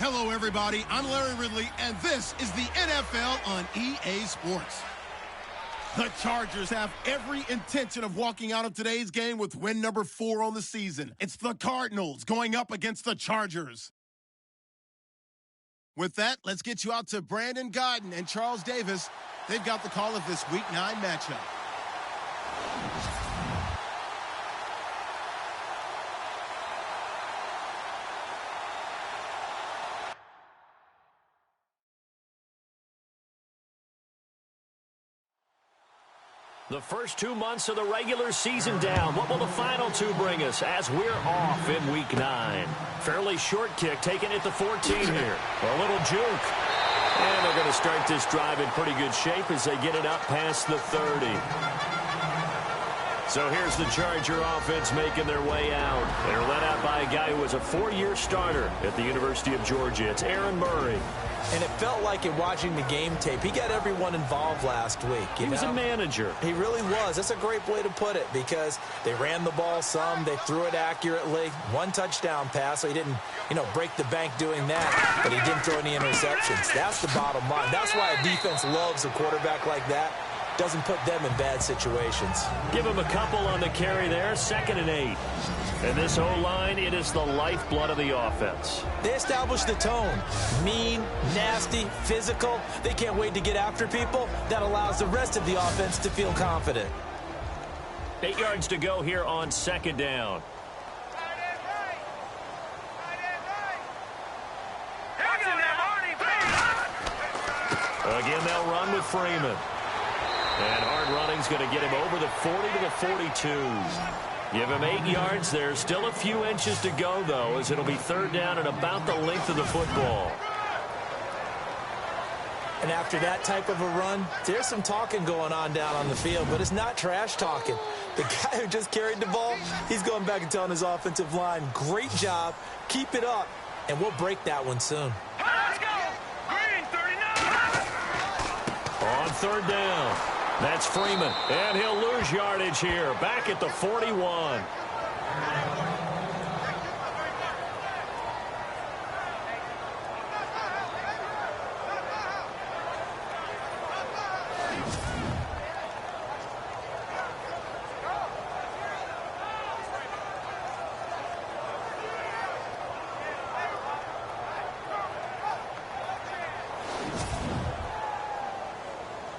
Hello, everybody. I'm Larry Ridley, and this is the NFL on EA Sports. The Chargers have every intention of walking out of today's game with win number 4 on the season. It's the Cardinals going up against the Chargers. With that, let's get you out to Brandon Gaudin and Charles Davis. They've got the call of this Week 9 matchup. The first 2 months of the regular season down. What will the final 2 bring us as we're off in Week 9? Fairly short kick, taking it to 14 here. A little juke. And they're going to start this drive in pretty good shape as they get it up past the 30. So here's the Charger offense making their way out. They're led out by a guy who was a 4-year starter at the University of Georgia. It's Aaron Murray. And it felt like in watching the game tape, he got everyone involved last week. He was a manager. He really was. That's a great way to put it because they ran the ball some. They threw it accurately. 1 touchdown pass, so he didn't, break the bank doing that. But he didn't throw any interceptions. That's the bottom line. That's why a defense loves a quarterback like that. Doesn't put them in bad situations. Give him a couple on the carry there. 2nd and 8. And this O-line, it is the lifeblood of the offense. They establish the tone. Mean, nasty, physical. They can't wait to get after people. That allows the rest of the offense to feel confident. 8 yards to go here on 2nd down. Again, they'll run with Freeman. And hard running's going to get him over the 40 to the 42. Give him 8 yards. There's still a few inches to go, though, as it'll be 3rd down and about the length of the football. And after that type of a run, there's some talking going on down on the field, but it's not trash talking. The guy who just carried the ball, he's going back and telling his offensive line, great job, keep it up, and we'll break that one soon. Let's go! Green, 39! On 3rd down. That's Freeman, and he'll lose yardage here, back at the 41.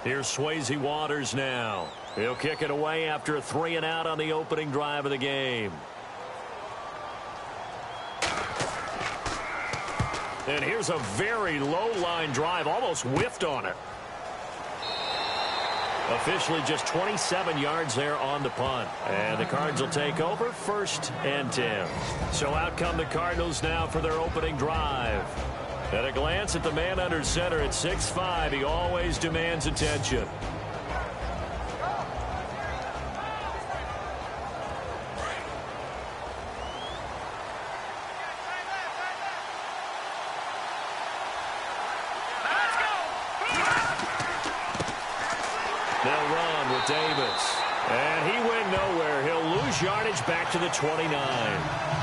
Here's Swayze Waters now. He'll kick it away after a 3 and out on the opening drive of the game. And here's a very low line drive, almost whiffed on it. Officially just 27 yards there on the punt. And the Cards will take over 1st and 10. So out come the Cardinals now for their opening drive. At a glance at the man under center at 6'5", he always demands attention. They'll run with Davis. And he went nowhere. He'll lose yardage back to the 29.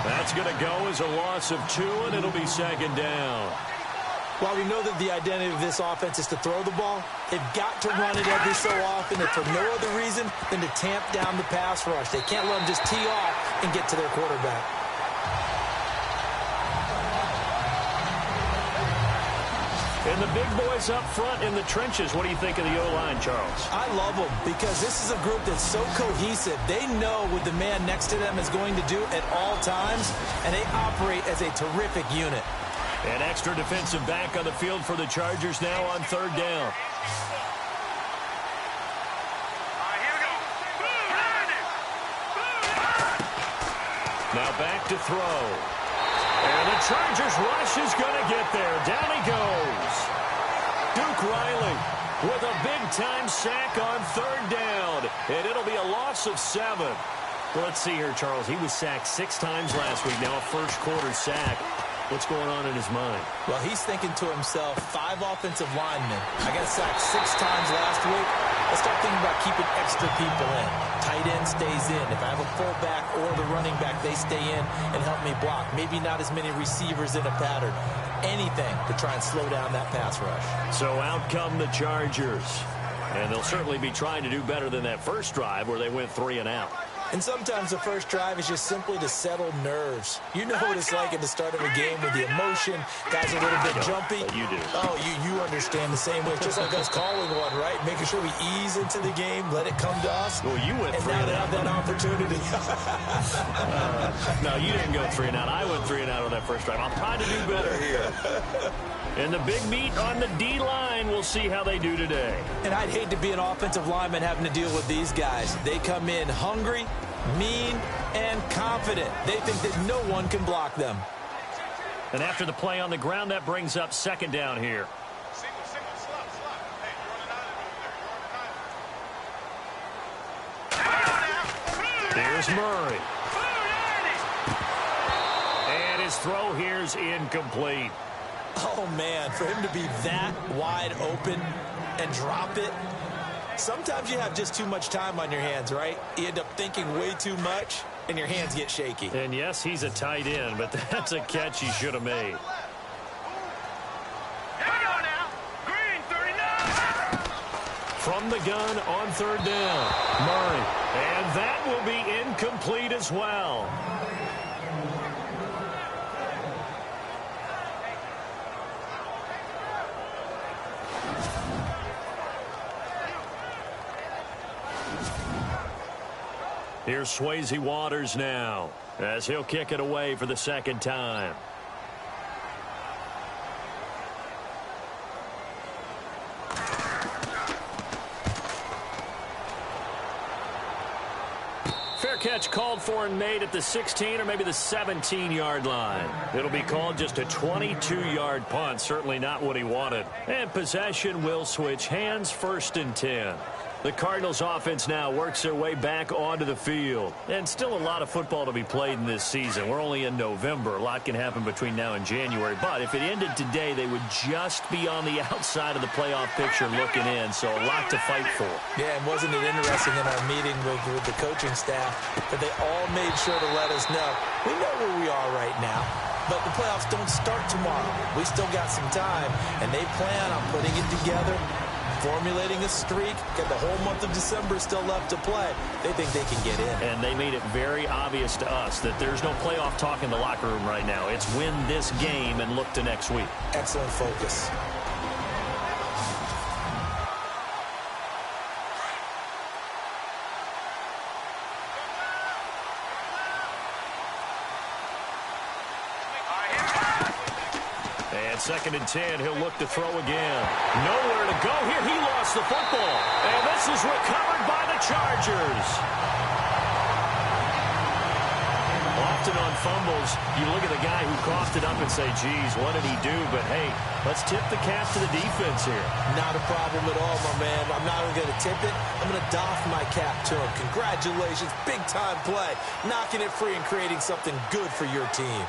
That's going to go as a loss of 2, and it'll be 2nd down. While we know that the identity of this offense is to throw the ball, they've got to run it every so often, and for no other reason than to tamp down the pass rush. They can't let them just tee off and get to their quarterback. And the big boys up front in the trenches. What do you think of the O-line, Charles? I love them because this is a group that's so cohesive. They know what the man next to them is going to do at all times, and they operate as a terrific unit. An extra defensive back on the field for the Chargers now on 3rd down. Now back to throw. And the Chargers rush is going to get there. Down he goes. Duke Riley with a big-time sack on 3rd down. And it'll be a loss of 7. Let's see here, Charles. He was sacked 6 times last week. Now a first-quarter sack. What's going on in his mind? Well, he's thinking to himself, 5 offensive linemen. I got sacked 6 times last week. Let's start thinking about keeping extra people in. Tight end stays in. If I have a fullback or the running back, they stay in and help me block. Maybe not as many receivers in a pattern. Anything to try and slow down that pass rush. So out come the Chargers. And they'll certainly be trying to do better than that first drive where they went 3 and out. And sometimes the first drive is just simply to settle nerves. You know what it's like at the start of a game with the emotion. Guys are a little bit jumpy. You do. Oh, you understand the same way. It's just like us calling one, right? Making sure we ease into the game, let it come to us. Well, you went 3 and out. And now they have that opportunity. No, you didn't go 3 and out. I went 3 and out on that first drive. I'll try to do better here. And the big meat on the D-line, we'll see how they do today. And I'd hate to be an offensive lineman having to deal with these guys. They come in hungry, mean, and confident. They think that no one can block them. And after the play on the ground, that brings up second down here. Here's Murray. And his throw here's incomplete. Oh, man, for him to be that wide open and drop it. Sometimes you have just too much time on your hands, right? You end up thinking way too much, and your hands get shaky. And, yes, he's a tight end, but that's a catch he should have made. Here we go now. Green, 39. From the gun on third down, Murray. And that will be incomplete as well. Here's Swayze Waters now as he'll kick it away for the second time. Fair catch called for and made at the 16 or maybe the 17-yard line. It'll be called just a 22-yard punt. Certainly not what he wanted. And possession will switch hands, 1st and 10. The Cardinals offense now works their way back onto the field. And still a lot of football to be played in this season. We're only in November. A lot can happen between now and January. But if it ended today, they would just be on the outside of the playoff picture looking in. So a lot to fight for. Yeah, and wasn't it interesting in our meeting with the coaching staff that they all made sure to let us know, we know where we are right now. But the playoffs don't start tomorrow. We still got some time. And they plan on putting it together, formulating a streak. Got the whole month of December still left to play. They think they can get in. And they made it very obvious to us that there's no playoff talk in the locker room right now. It's win this game and look to next week. Excellent focus. Second and 10, he'll look to throw again. Nowhere to go here. He lost the football. And this is recovered by the Chargers. Often on fumbles, you look at the guy who coughed it up and say, geez, what did he do? But, hey, let's tip the cap to the defense here. Not a problem at all, my man. I'm not even going to tip it. I'm going to doff my cap to him. Congratulations. Big-time play. Knocking it free and creating something good for your team.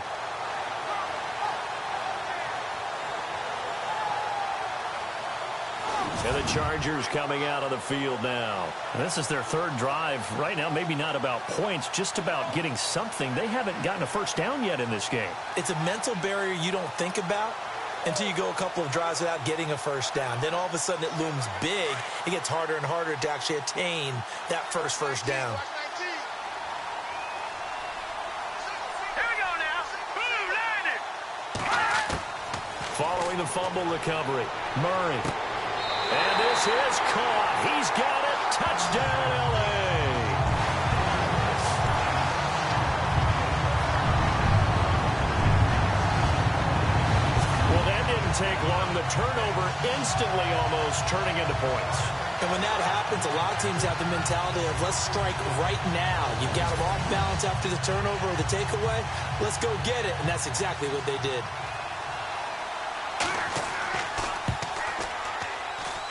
And the Chargers coming out of the field now. And this is their third drive. Right now, maybe not about points, just about getting something. They haven't gotten a first down yet in this game. It's a mental barrier you don't think about until you go a couple of drives without getting a first down. Then all of a sudden it looms big. It gets harder and harder to actually attain that first down. Here we go now. Boom, landed. Following the fumble recovery, Murray. And this is caught. He's got it. Touchdown, L.A. Well, that didn't take long. The turnover instantly almost turning into points. And when that happens, a lot of teams have the mentality of let's strike right now. You've got them off balance after the turnover or the takeaway. Let's go get it. And that's exactly what they did.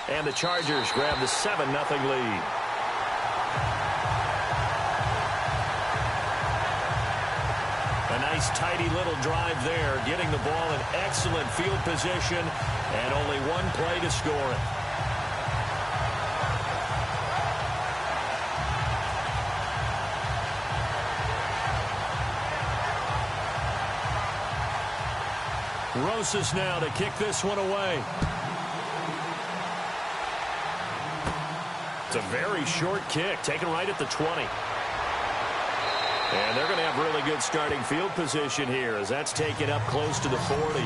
And the Chargers grab the 7-0 lead. A nice, tidy little drive there, getting the ball in excellent field position, and only one play to score it. Rosas now to kick this one away. It's a very short kick, taken right at the 20. And they're going to have really good starting field position here as that's taken up close to the 40.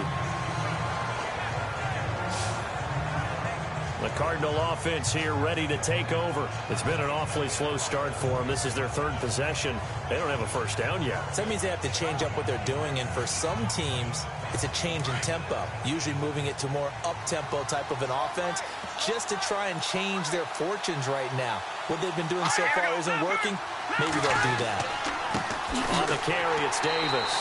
The Cardinal offense here ready to take over. It's been an awfully slow start for them. This is their third possession. They don't have a first down yet. So that means they have to change up what they're doing, and for some teams, it's a change in tempo, usually moving it to more up-tempo type of an offense just to try and change their fortunes right now. What they've been doing so far isn't working. Maybe they'll do that. On the carry, it's Davis.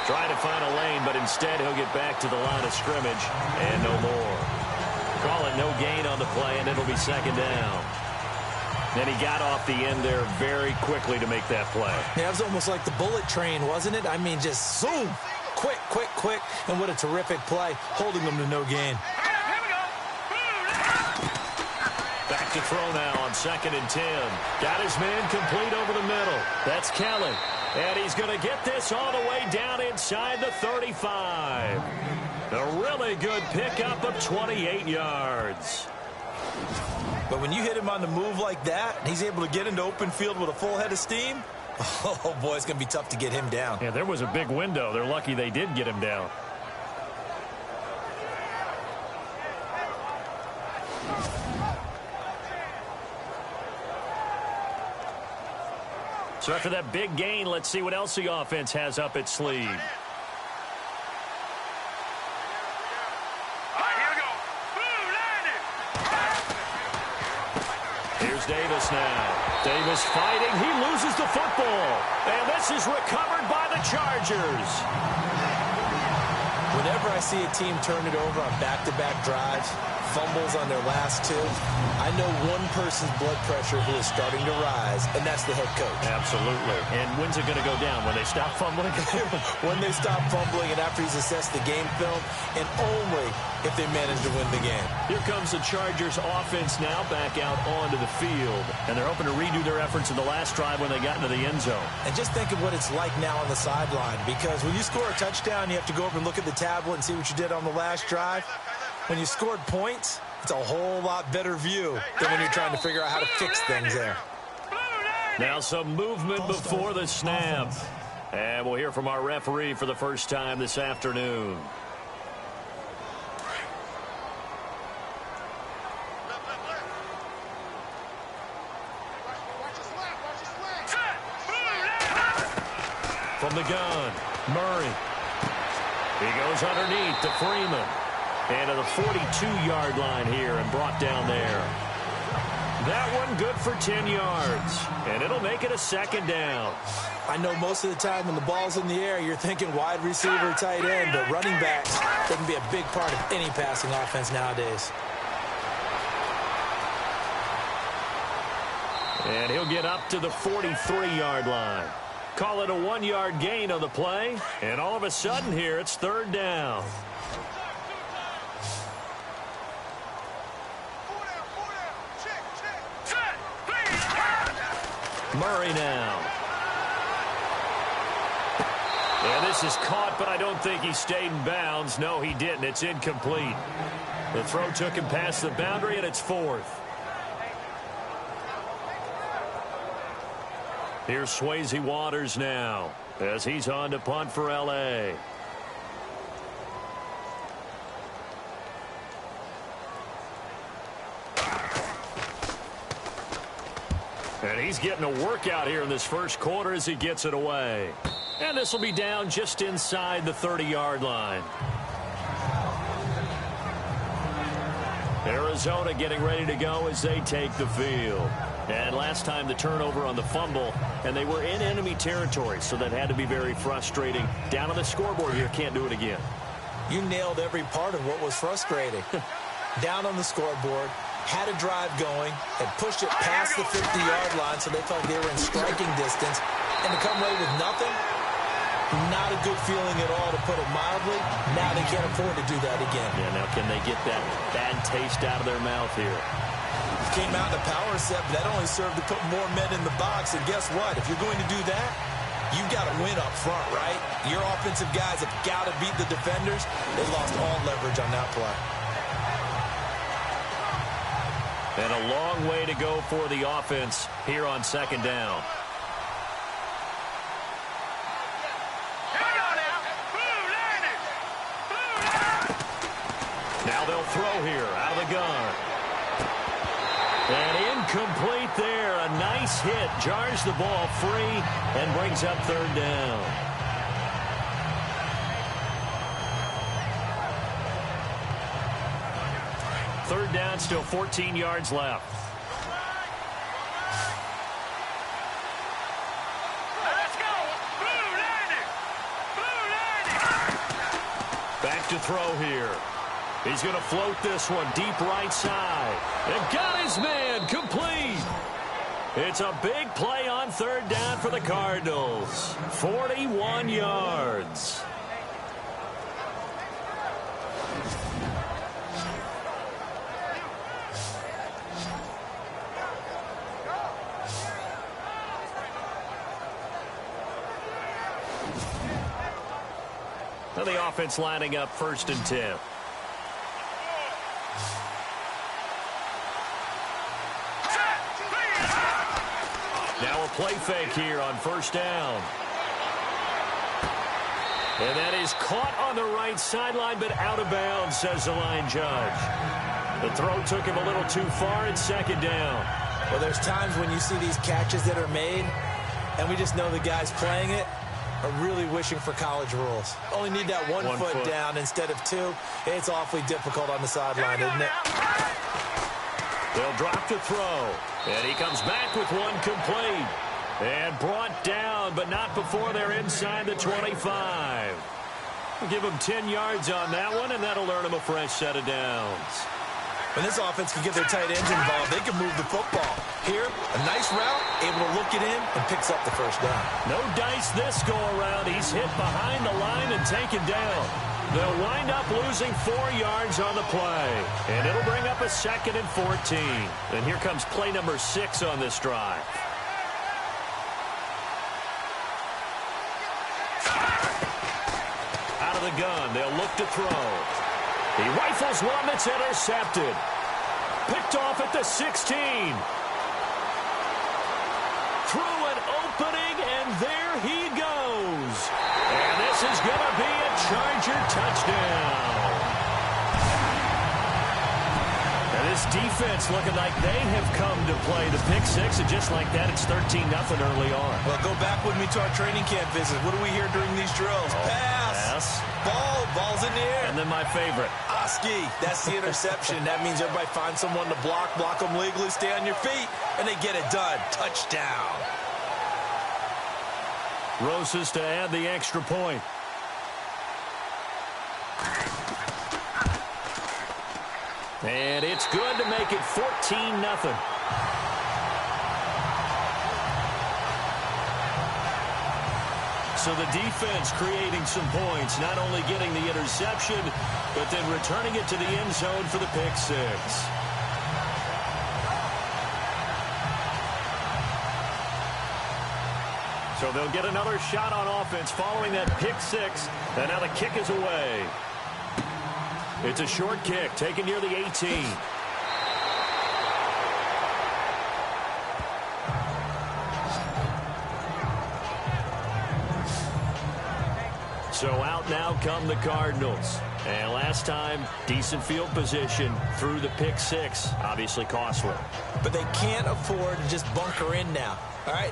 Trying to find a lane, but instead he'll get back to the line of scrimmage and no more. Call it no gain on the play, and it'll be second down. And he got off the end there very quickly to make that play. Yeah, it was almost like the bullet train, wasn't it? I mean, just zoom. Quick, quick, quick. And what a terrific play, holding them to no gain. Back to throw now on 2nd and 10. Got his man complete over the middle. That's Kelly. And he's going to get this all the way down inside the 35. A really good pickup of 28 yards. But when you hit him on the move like that, and he's able to get into open field with a full head of steam, oh, boy, it's going to be tough to get him down. Yeah, there was a big window. They're lucky they did get him down. So after that big gain, let's see what else the offense has up its sleeve. Here's Davis now. Davis fighting. He loses the football. And this is recovered by the Chargers. Whenever I see a team turn it over on back-to-back drives, fumbles on their last two, I know one person's blood pressure who is starting to rise, and that's the head coach. Absolutely. And when's it going to go down? When they stop fumbling? When they stop fumbling and after he's assessed the game film, and only if they manage to win the game. Here comes the Chargers offense now back out onto the field. And they're hoping to redo their efforts in the last drive when they got into the end zone. And just think of what it's like now on the sideline, because when you score a touchdown, you have to go over and look at the tablet and see what you did on the last drive. When you scored points, it's a whole lot better view than when you're trying to figure out how to fix things there. Now some movement before the snap. And we'll hear from our referee for the first time this afternoon. From the gun, Murray. He goes underneath to Freeman. And to the 42-yard line here and brought down there. That one good for 10 yards. And it'll make it a second down. I know most of the time when the ball's in the air, you're thinking wide receiver, tight end, but running backs can be a big part of any passing offense nowadays. And he'll get up to the 43-yard line. Call it a 1-yard gain on the play. And all of a sudden here, it's third down. Murray now. And this is caught, but I don't think he stayed in bounds. No, he didn't. It's incomplete. The throw took him past the boundary, and it's fourth. Here's Swayze Waters now as he's on to punt for L.A. And he's getting a workout here in this first quarter as he gets it away. And this will be down just inside the 30-yard line. Arizona getting ready to go as they take the field. And last time the turnover on the fumble, and they were in enemy territory, so that had to be very frustrating. Down on the scoreboard here, can't do it again. You nailed every part of what was frustrating. Down on the scoreboard, had a drive going, and pushed it past the 50-yard line so they felt they were in striking distance. And to come away with nothing, not a good feeling at all, to put it mildly. Now they can't afford to do that again. Yeah, now can they get that bad taste out of their mouth here? Came out in a power set, but that only served to put more men in the box. And guess what? If you're going to do that, you've got to win up front, right? Your offensive guys have got to beat the defenders. They lost all leverage on that play. And a long way to go for the offense here on second down. Now they'll throw here out of the gun. And incomplete there. A nice hit. Jars the ball free and brings up third down. Third down, still 14 yards left. Let's go. Blue Lightning. Blue Lightning. Back to throw here. He's going to float this one deep right side. And got his man complete. It's a big play on third down for the Cardinals. 41 yards. Now the offense lining up 1st and 10. Now a play fake here on 1st down. And that is caught on the right sideline, but out of bounds, says the line judge. The throw took him a little too far in 2nd down. Well, there's times when you see these catches that are made, and we just know the guys playing it are really wishing for college rules. Only need that one foot down instead of 2. It's awfully difficult on the sideline, isn't it? They'll drop to throw. And he comes back with one complete. And brought down, but not before they're inside the 25. We'll give him 10 yards on that one, and that'll earn him a fresh set of downs. When this offense can get their tight ends involved, they can move the football. Here, a nice route, able to look it in, and picks up the 1st down. No dice this go-around. He's hit behind the line and taken down. They'll wind up losing 4 yards on the play. And it'll bring up a 2nd and 14. And here comes play number 6 on this drive. Out of the gun, they'll look to throw. He rifles one that's intercepted. Picked off at the 16. Through an opening, and there he goes. And this is going to be a Charger touchdown. And this defense looking like they have come to play the pick 6, and just like that, it's 13-0 early on. Well, go back with me to our training camp visit. What do we hear during these drills? Pass. Ball's in the air. And then my favorite. Oski, that's the interception. That means everybody finds someone to block them legally, stay on your feet, and they get it done. Touchdown. Rosas to add the extra point. And it's good to make it 14-0. So the defense creating some points, not only getting the interception, but then returning it to the end zone for the pick 6. So they'll get another shot on offense following that pick 6. And now the kick is away. It's a short kick taken near the 18. So out now come the Cardinals. And last time, decent field position through the pick 6. Obviously costly. But they can't afford to just bunker in now. All right,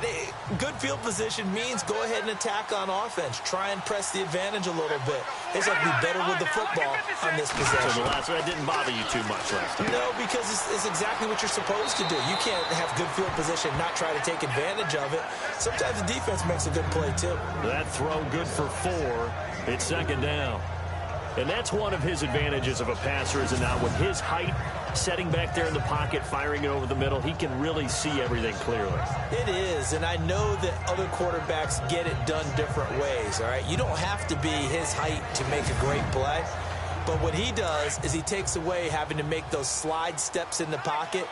good field position means go ahead and attack on offense. Try and press the advantage a little bit. They just have to be better with the football on this possession. So the last one didn't bother you too much last time. No, because it's exactly what you're supposed to do. You can't have good field position, not try to take advantage of it. Sometimes the defense makes a good play, too. That throw good for 4. It's 2nd down. And that's one of his advantages of a passer, is now with his height, setting back there in the pocket, firing it over the middle, he can really see everything clearly. It is, and I know that other quarterbacks get it done different ways, all right? You don't have to be his height to make a great play, but what he does is he takes away having to make those slide steps in the pocket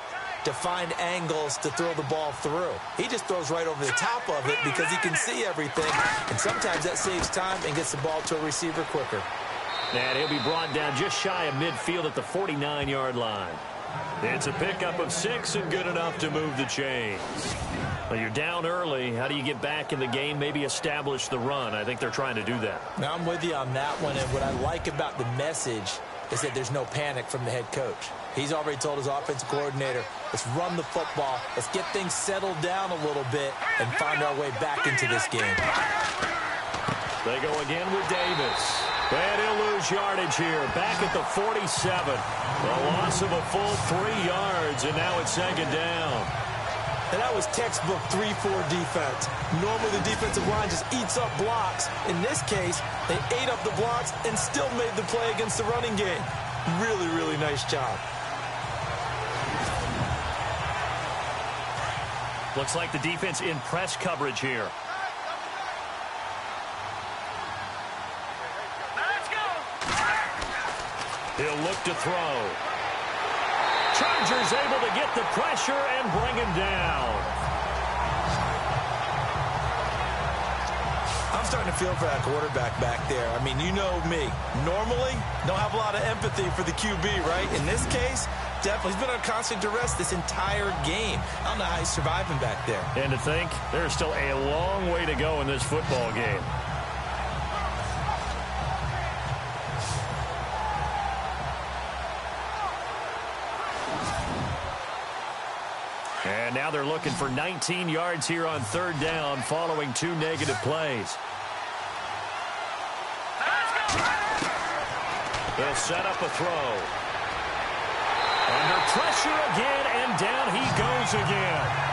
to find angles to throw the ball through. He just throws right over the top of it because he can see everything, and sometimes that saves time and gets the ball to a receiver quicker. And he'll be brought down just shy of midfield at the 49-yard line. It's a pickup of 6 and good enough to move the chains. Well, you're down early. How do you get back in the game, maybe establish the run? I think they're trying to do that. Now, I'm with you on that one, and what I like about the message is that there's no panic from the head coach. He's already told his offensive coordinator, let's run the football, let's get things settled down a little bit, and find our way back into this game. They go again with Davis. And he'll lose yardage here, back at the 47. A loss of a full 3 yards, and now it's second down. And that was textbook 3-4 defense. Normally the defensive line just eats up blocks. In this case, they ate up the blocks and still made the play against the running game. Really, really nice job. Looks like the defense in press coverage here. He'll look to throw. Chargers able to get the pressure and bring him down. I'm starting to feel for that quarterback back there. I mean, you know me. Normally, don't have a lot of empathy for the QB, right? In this case, definitely. He's been on constant duress this entire game. I don't know how he's surviving back there. And to think, there's still a long way to go in this football game. And now they're looking for 19 yards here on third down following 2 negative plays. They'll set up a throw. Under pressure again, and down he goes again.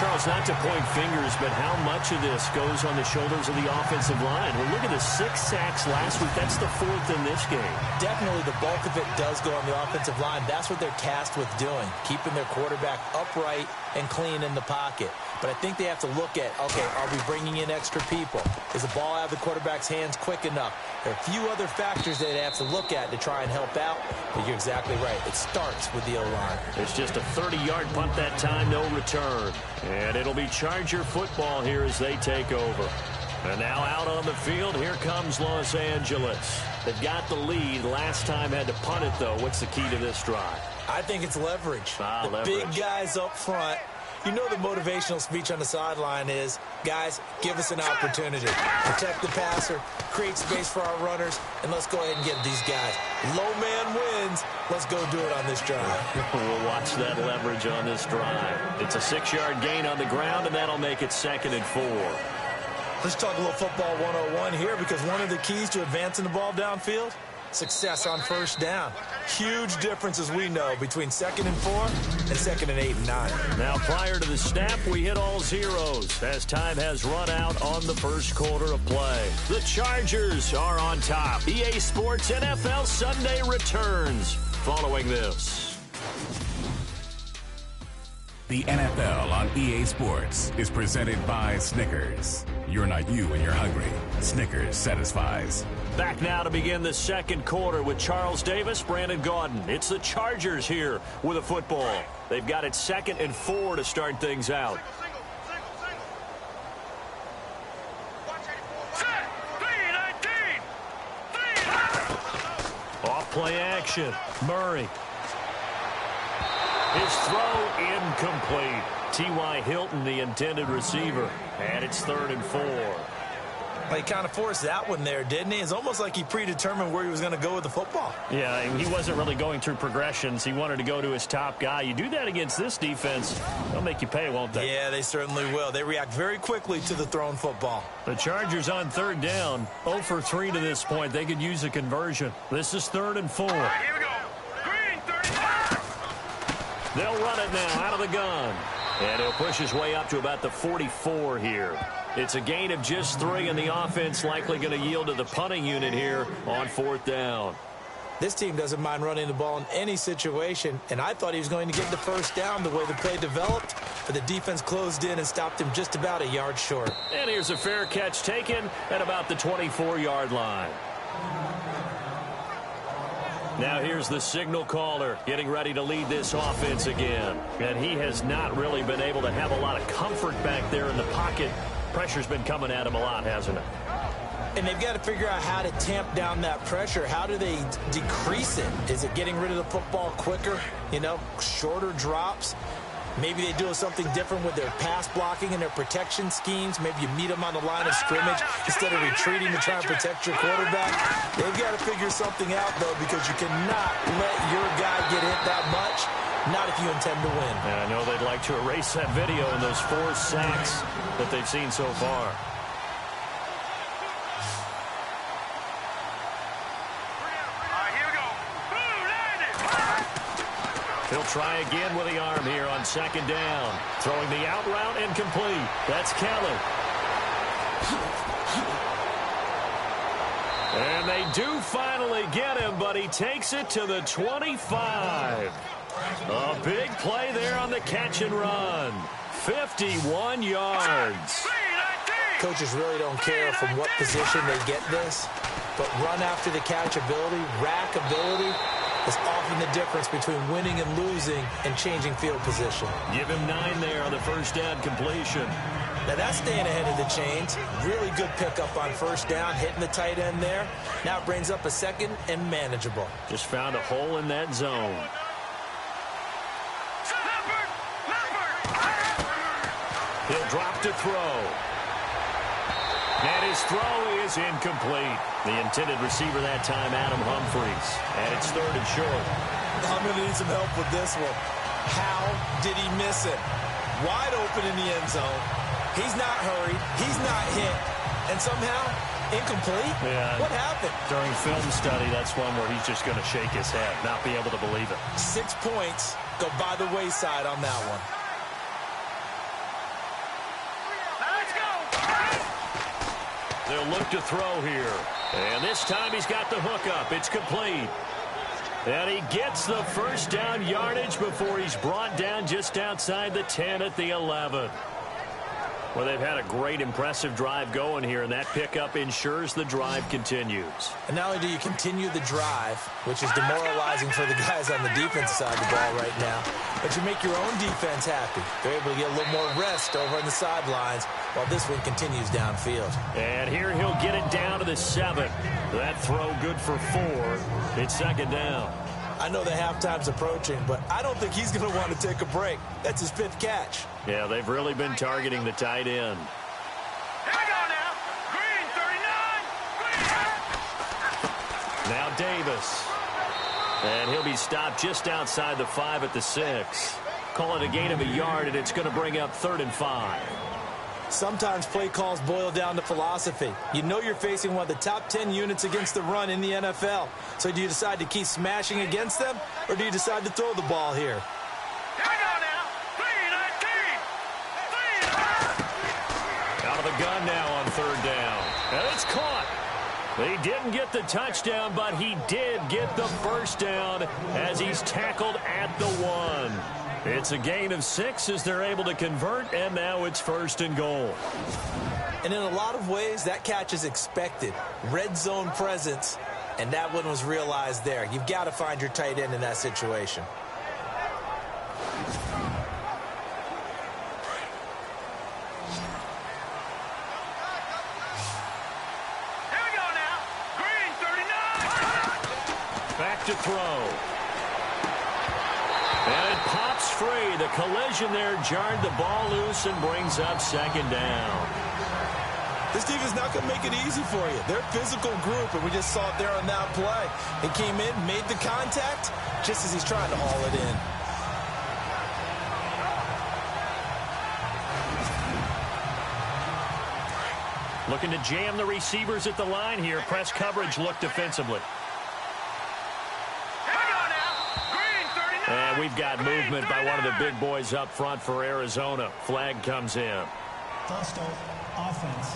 Charles, not to point fingers, but how much of this goes on the shoulders of the offensive line? Well, look at the 6 sacks last week. That's the 4th in this game. Definitely the bulk of it does go on the offensive line. That's what they're tasked with doing, keeping their quarterback upright and clean in the pocket. But I think they have to look at, okay, are we bringing in extra people? Is the ball out of the quarterback's hands quick enough? There are a few other factors that they have to look at to try and help out. But you're exactly right. It starts with the O-line. It's just a 30-yard punt that time, no return. And it'll be Charger football here as they take over. And now out on the field, here comes Los Angeles. They've got the lead. Last time had to punt it, though. What's the key to this drive? I think it's leverage. Leverage. Big guys up front. You know the motivational speech on the sideline is, guys, give us an opportunity. Protect the passer, create space for our runners, and let's go ahead and get these guys. Low man wins. Let's go do it on this drive. We'll watch that leverage on this drive. It's a 6-yard gain on the ground, and that'll make it 2nd and 4. Let's talk a little football 101 here, because one of the keys to advancing the ball downfield, success on first down. Huge difference, as we know, between 2nd and 4 and 2nd and 8 and 9. Now, prior to the snap, we hit all zeros as time has run out on the first quarter of play. The Chargers are on top. EA Sports NFL Sunday returns following this. The NFL on EA Sports is presented by Snickers. You're not you when you're hungry. Snickers satisfies. Back now to begin the second quarter with Charles Davis, Brandon Gaudin. It's the Chargers here with a football. They've got it 2nd and 4 to start things out. Off play action. Murray. His throw incomplete. T.Y. Hilton, the intended receiver. And it's 3rd and 4. Well, he kind of forced that one there, didn't he? It's almost like he predetermined where he was going to go with the football. Yeah, he wasn't really going through progressions. He wanted to go to his top guy. You do that against this defense, they'll make you pay, won't they? Yeah, they certainly will. They react very quickly to the thrown football. The Chargers on 3rd down, 0 for 3 to this point. They could use a conversion. This is 3rd and 4. Here we go. Green, 35. They'll run it now out of the gun. And he'll push his way up to about the 44 here. It's a gain of just 3, and the offense likely going to yield to the punting unit here on 4th down. This team doesn't mind running the ball in any situation, and I thought he was going to get the first down the way the play developed, but the defense closed in and stopped him just about a yard short. And here's a fair catch taken at about the 24-yard line. Now here's the signal caller getting ready to lead this offense again. And he has not really been able to have a lot of comfort back there in the pocket. Pressure's been coming at him a lot, hasn't it? And they've got to figure out how to tamp down that pressure. How do they decrease it? Is it getting rid of the football quicker? You know, shorter drops? Maybe they do something different with their pass blocking and their protection schemes. Maybe you meet them on the line of scrimmage instead of retreating to try and protect your quarterback. They've got to figure something out, though, because you cannot let your guy get hit that much, not if you intend to win. And I know they'd like to erase that video and those 4 sacks that they've seen so far. He'll try again with the arm here on 2nd down. Throwing the out route incomplete. That's Kelly. And they do finally get him, but he takes it to the 25. A big play there on the catch and run. 51 yards. Coaches really don't care from what position they get this, but run after the catch ability, rack ability, is often the difference between winning and losing and changing field position. Give him 9 there on the 1st down completion. Now that's staying ahead of the chains. Really good pickup on 1st down, hitting the tight end there. Now it brings up a 2nd and manageable. Just found a hole in that zone. He'll drop to throw. And his throw is incomplete. The intended receiver that time, Adam Humphries. And it's 3rd and short. I'm going to need some help with this one. How did he miss it? Wide open in the end zone. He's not hurried. He's not hit. And somehow, incomplete? Yeah. What happened? During film study, that's one where he's just going to shake his head, not be able to believe it. 6 points go by the wayside on that one. They'll look to throw here. And this time he's got the hook up. It's complete. And he gets the 1st down yardage before he's brought down just outside the 10 at the 11. Well, they've had a great, impressive drive going here, and that pickup ensures the drive continues. And not only do you continue the drive, which is demoralizing for the guys on the defensive side of the ball right now, but you make your own defense happy. They're able to get a little more rest over on the sidelines while this one continues downfield. And here he'll get it down to the 7. That throw good for 4. It's 2nd down. I know the halftime's approaching, but I don't think he's going to want to take a break. That's his 5th catch. Yeah, they've really been targeting the tight end. Here we go now. Green, 39. Green. Now Davis. And he'll be stopped just outside the 5 at the 6. Call it a gain of a yard, and it's going to bring up 3rd and 5. Sometimes play calls boil down to philosophy. You know you're facing one of the top 10 units against the run in the NFL. So do you decide to keep smashing against them, or do you decide to throw the ball here? Here we go now. 3-19. Out of the gun now on 3rd down. And it's caught. He didn't get the touchdown, but he did get the 1st down as he's tackled at the 1. It's a gain of 6 as they're able to convert, and now it's 1st and goal. And in a lot of ways, that catch is expected. Red zone presence, and that one was realized there. You've got to find your tight end in that situation. Here we go now. Green, 39. Back to throw. And it pops free. The collision there jarred the ball loose and brings up 2nd down. This team is not going to make it easy for you. They're a physical group, and we just saw it there on that play. He came in, made the contact, just as he's trying to haul it in. Looking to jam the receivers at the line here. Press coverage look defensively. And we've got movement by one of the big boys up front for Arizona. Flag comes in. First off, offense.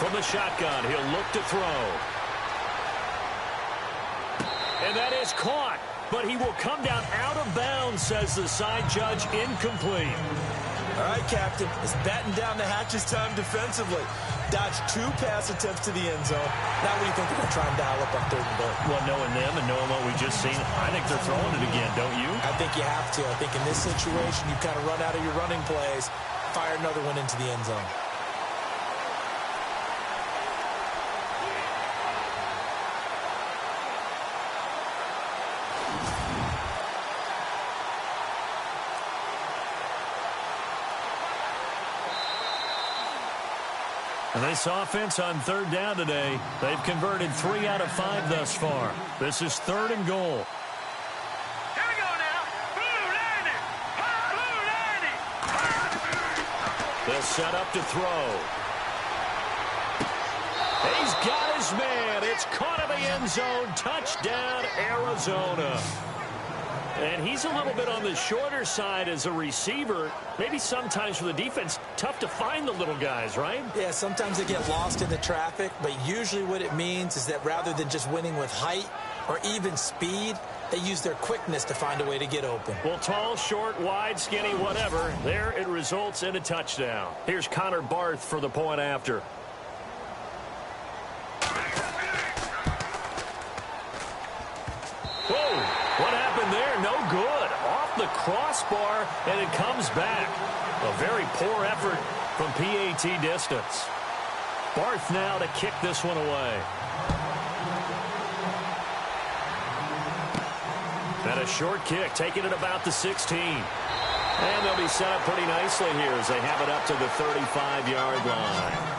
From the the shotgun. He'll look to throw. And that is caught. But he will come down out of bounds, says the side judge. Incomplete. All right, Captain. It's batten down the hatches time defensively. Dodged 2 pass attempts to the end zone. Now what do you think they're going to try and dial up on 3rd and goal? Well, knowing them and knowing what we just seen, I think they're throwing it again, don't you? I think you have to. I think in this situation, you kind of run out of your running plays, fire another one into the end zone. And this offense on 3rd down today, they've converted 3 out of 5 thus far. This is 3rd and goal. Here we go now. They'll set up to throw. He's got his man. It's caught in the end zone. Touchdown, Arizona. And he's a little bit on the shorter side as a receiver. Maybe sometimes for the defense, tough to find the little guys, right? Yeah, sometimes they get lost in the traffic, but usually what it means is that rather than just winning with height or even speed, they use their quickness to find a way to get open. Well, tall, short, wide, skinny, whatever, there it results in a touchdown. Here's Connor Barth for the point after. Whoa, what happened there? No good. Off the crossbar, and it comes back. A very poor effort from PAT distance. Barth now to kick this one away. And a short kick, taking it about the 16. And they'll be set up pretty nicely here as they have it up to the 35-yard line.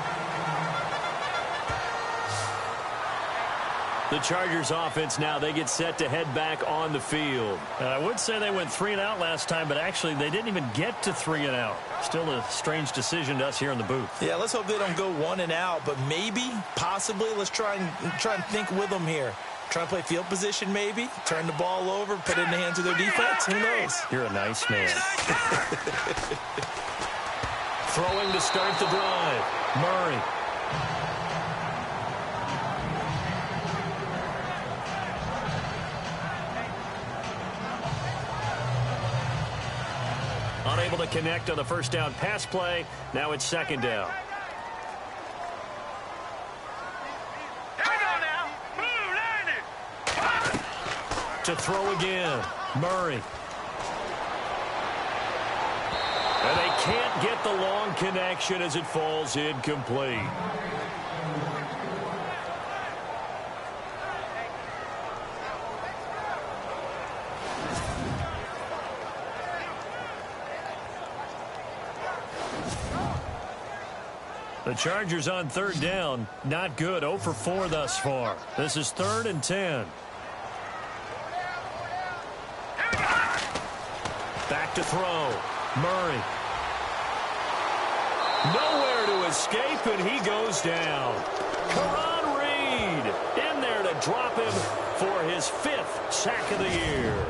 The Chargers offense now, they get set to head back on the field. I would say they went 3 and out last time, but actually they didn't even get to 3 and out. Still a strange decision to us here in the booth. Yeah, let's hope they don't go 1 and out, but maybe, possibly, let's try and think with them here. Try and play field position maybe, turn the ball over, put it in the hands of their defense. Who knows? You're a nice man. Throwing to start the drive. Murray. Unable to connect on the first down pass play. Now it's 2nd down. To throw again. Murray. And they can't get the long connection as it falls incomplete. The Chargers on 3rd down. Not good. 0 for 4 thus far. This is 3rd and 10. Back to throw. Murray. Nowhere to escape, and he goes down. Karan Reed in there to drop him for his 5th sack of the year.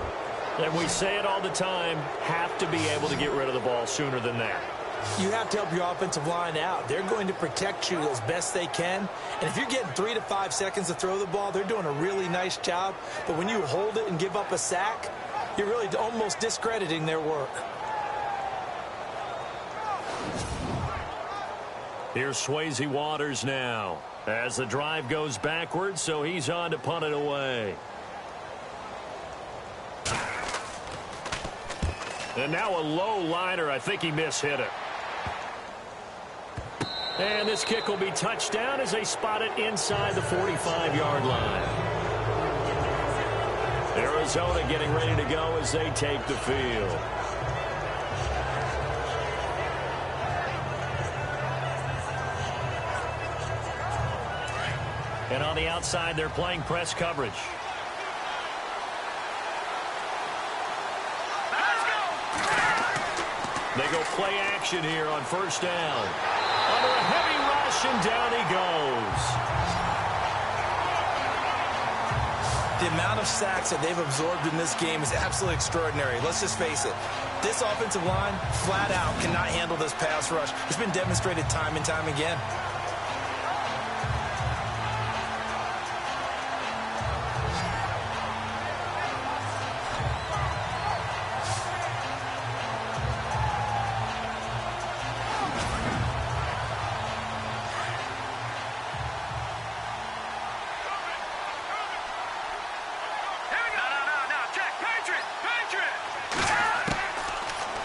And we say it all the time, have to be able to get rid of the ball sooner than that. You have to help your offensive line out. They're going to protect you as best they can. And if you're getting 3 to 5 seconds to throw the ball, they're doing a really nice job. But when you hold it and give up a sack, you're really almost discrediting their work. Here's Swayze Waters now as the drive goes backwards, so he's on to punt it away. And now a low liner. I think he mishit it. And this kick will be touched down as they spot it inside the 45-yard line. Arizona getting ready to go as they take the field. And on the outside, they're playing press coverage. They go play action here on 1st down. Under a heavy rush, and down he goes. The amount of sacks that they've absorbed in this game is absolutely extraordinary. Let's just face it. This offensive line, flat out, cannot handle this pass rush. It's been demonstrated time and time again.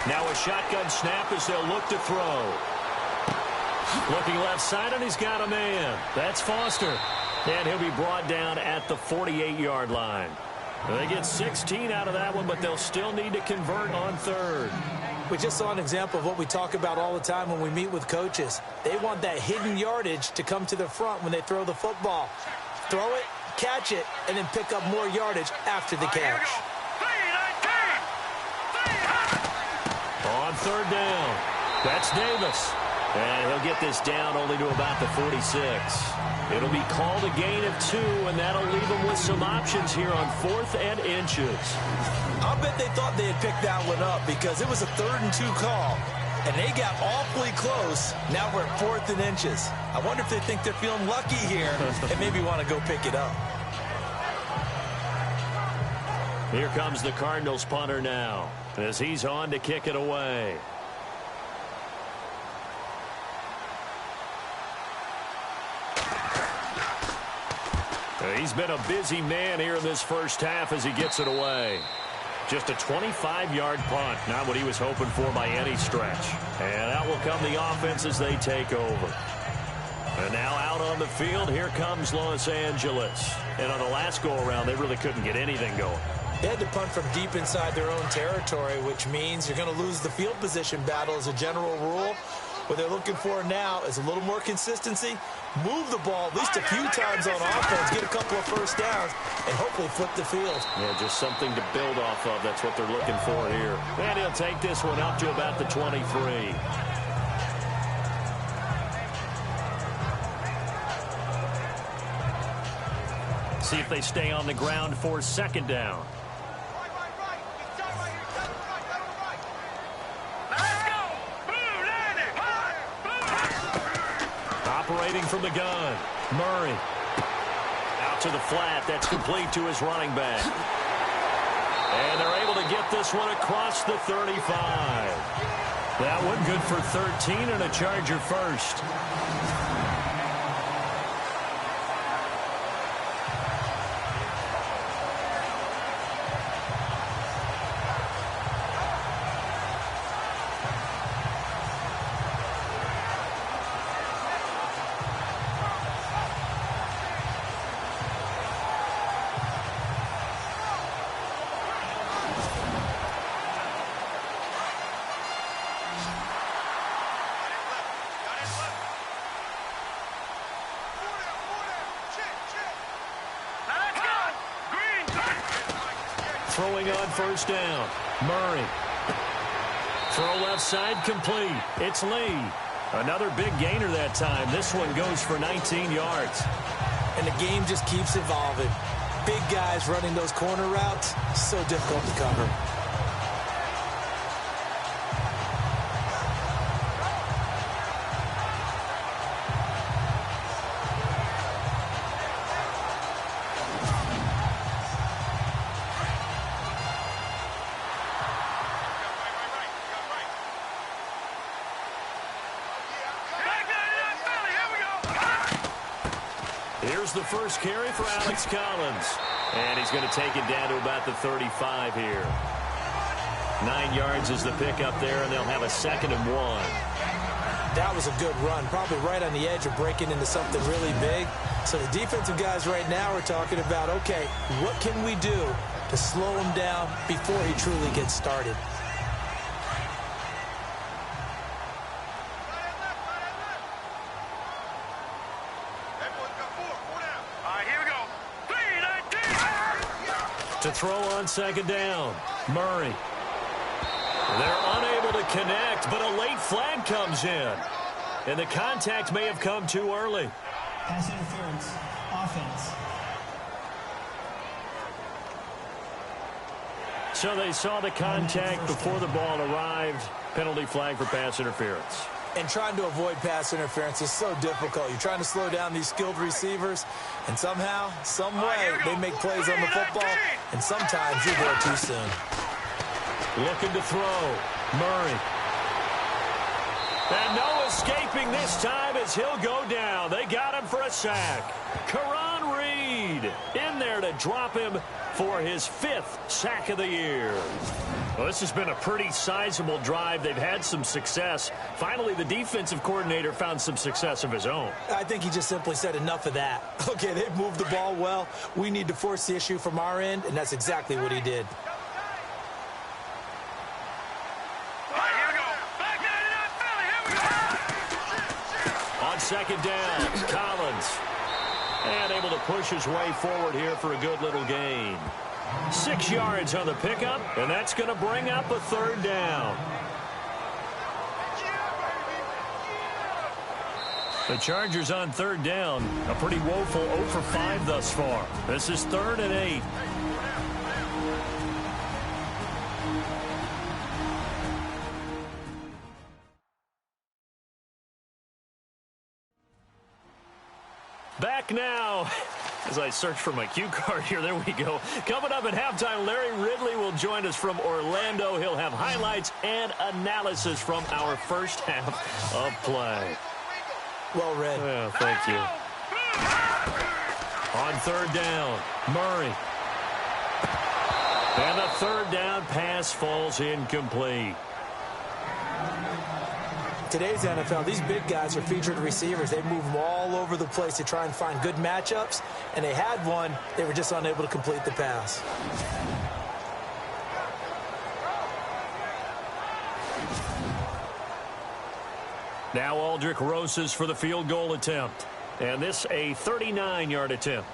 Now a shotgun snap as they'll look to throw. Looking left side, and he's got a man. That's Foster. And he'll be brought down at the 48-yard line. They get 16 out of that one, but they'll still need to convert on third. We just saw an example of what we talk about all the time when we meet with coaches. They want that hidden yardage to come to the front when they throw the football. Throw it, catch it, and then pick up more yardage after the catch. On third down, that's Davis. And he'll get this down only to about the 46. It'll be called a gain of 2, and that'll leave them with some options here on 4th and inches. I'll bet they thought they had picked that one up because it was a 3rd and 2 call, and they got awfully close. Now we're at 4th and inches. I wonder if they think they're feeling lucky here and maybe want to go pick it up. Here comes the Cardinals punter now as he's on to kick it away. He's been a busy man here in this first half as he gets it away. Just a 25-yard punt, not what he was hoping for by any stretch. And out will come the offense as they take over. And now out on the field, here comes Los Angeles. And on the last go-around, they really couldn't get anything going. They had to punt from deep inside their own territory, which means you're going to lose the field position battle as a general rule. What they're looking for now is a little more consistency, move the ball at least a few times on offense, get a couple of first downs, and hopefully flip the field. Yeah, just something to build off of. That's what they're looking for here. And he'll take this one up to about the 23. See if they stay on the ground for 2nd down. Operating from the gun, Murray. Out to the flat. That's complete to his running back. And they're able to get this one across the 35. That one good for 13 and a Charger first. Throwing on 1st down, Murray. Throw left side complete. It's Lee. Another big gainer that time. This one goes for 19 yards. And the game just keeps evolving. Big guys running those corner routes, so difficult to cover. Here's the first carry for Alex Collins. And he's going to take it down to about the 35 here. 9 yards is the pickup there, and they'll have a 2nd and 1. That was a good run, probably right on the edge of breaking into something really big. So the defensive guys right now are talking about, okay, what can we do to slow him down before he truly gets started? To throw on 2nd down, Murray. They're unable to connect, but a late flag comes in. And the contact may have come too early. Pass interference, offense. So they saw the contact before the ball arrived. Penalty flag for pass interference. And trying to avoid pass interference is so difficult. You're trying to slow down these skilled receivers, and somehow, some way, they make plays on the football, and sometimes you're there too soon. Looking to throw. Murray. And no escaping this time as he'll go down. They got him for a sack. Karan Reed in there to drop him for his 5th sack of the year. Well, this has been a pretty sizable drive. They've had some success. Finally, the defensive coordinator found some success of his own. I think he just simply said enough of that. Okay, they've moved the ball well. We need to force the issue from our end, and that's exactly what he did. On second down, Collins. And able to push his way forward here for a good little gain. 6 yards on the pickup, and that's going to bring up a 3rd down. The Chargers on 3rd down. A pretty woeful 0 for 5 thus far. This is 3rd and 8. Back now. As I search for my cue card here, there we go. Coming up at halftime, Larry Ridley will join us from Orlando. He'll have highlights and analysis from our first half of play. Well read. Yeah, thank you. On 3rd down, Murray. And the 3rd down pass falls incomplete. Today's NFL, these big guys are featured receivers. They move them all over the place to try and find good matchups, and they had one. They were just unable to complete the pass. Now Aldrich Rosas for the field goal attempt. And this a 39-yard attempt.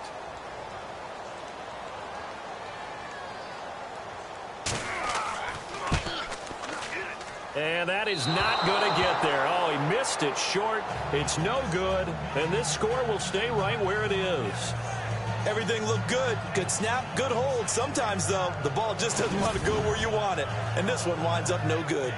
And that is not going to get there. Oh, he missed it short. It's no good. And this score will stay right where it is. Everything looked good. Good snap, good hold. Sometimes, though, the ball just doesn't want to go where you want it. And this one winds up no good.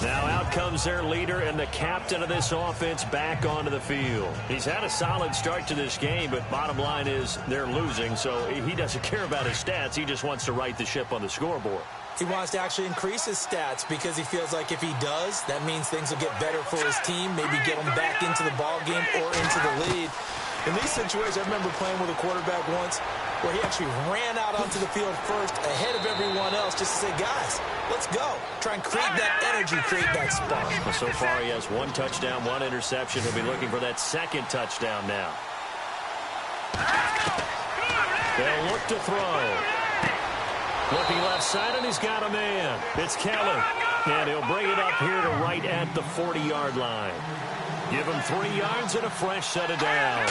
Now out comes their leader and the captain of this offense back onto the field. He's had a solid start to this game, but bottom line is they're losing, so he doesn't care about his stats. He just wants to right the ship on the scoreboard. He wants to actually increase his stats because he feels like if he does, that means things will get better for his team, maybe get him back into the ball game or into the lead. In these situations, I remember playing with a quarterback once where he actually ran out onto the field first ahead of everyone else just to say, guys, let's go. Try and create that energy, create that spark. Well, so far he has 1 touchdown, 1 interception. He'll be looking for that 2nd touchdown now. They'll look to throw. Looking left side, and he's got a man. It's Kelly. And he'll bring it up here to right at the 40-yard line. Give him 3 yards and a fresh set of downs.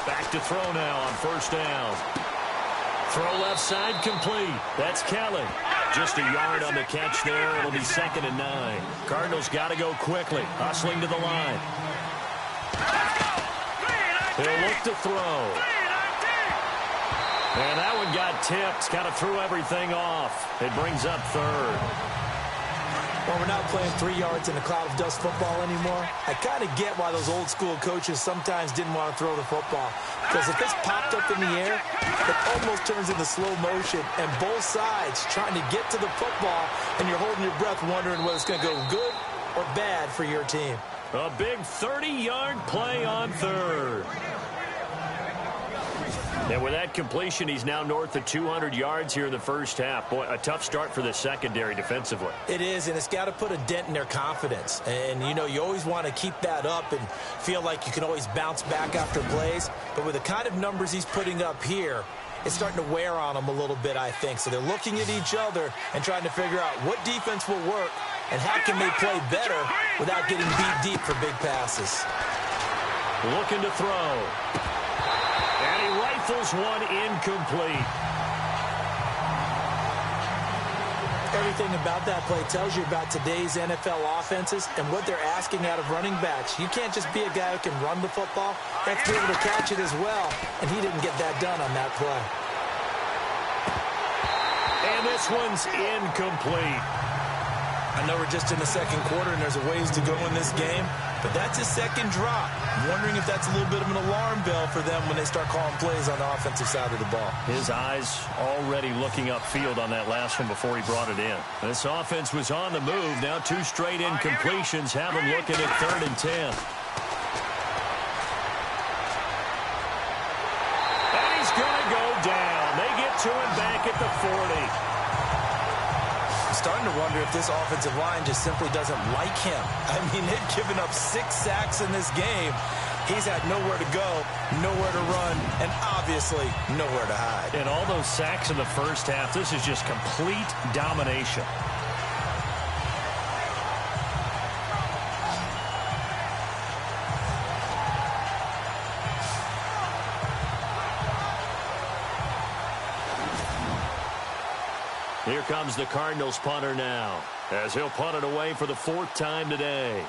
Back to throw now on 1st down. Throw left side complete. That's Kelly. Just a yard on the catch there. It'll be 2nd and 9. Cardinals got to go quickly. Hustling to the line. They'll look to throw. And that one got tipped. Kind of threw everything off. It brings up 3rd. Well, we're not playing 3 yards in a cloud of dust football anymore. I kind of get why those old school coaches sometimes didn't want to throw the football. Because if it's popped up in the air, it almost turns into slow motion. And both sides trying to get to the football, and you're holding your breath wondering whether it's going to go good or bad for your team. A big 30-yard play on 3rd. And with that completion, he's now north of 200 yards here in the first half. Boy, a tough start for the secondary defensively. It is, and it's got to put a dent in their confidence. And, you know, you always want to keep that up and feel like you can always bounce back after plays. But with the kind of numbers he's putting up here, it's starting to wear on them a little bit, I think. So they're looking at each other and trying to figure out what defense will work and how can they play better without getting beat deep for big passes. Looking to throw. And he rifles one incomplete. Everything about that play tells you about today's NFL offenses and what they're asking out of running backs. You can't just be a guy who can run the football. You have to be able to catch it as well, and he didn't get that done on that play. And this one's incomplete. I know we're just in the second quarter and there's a ways to go in this game, but that's his second drop. I'm wondering if that's a little bit of an alarm bell for them when they start calling plays on the offensive side of the ball. His eyes already looking upfield on that last one before he brought it in. This offense was on the move. Now 2 straight incompletions have him looking at 3rd and 10. And he's going to go down. They get to him back at the 40. I'm starting to wonder if this offensive line just simply doesn't like him. I mean, they've given up 6 sacks in this game. He's had nowhere to go, nowhere to run, and obviously nowhere to hide. And all those sacks in the first half, this is just complete domination. Here comes the Cardinals punter now, as he'll punt it away for the 4th time today.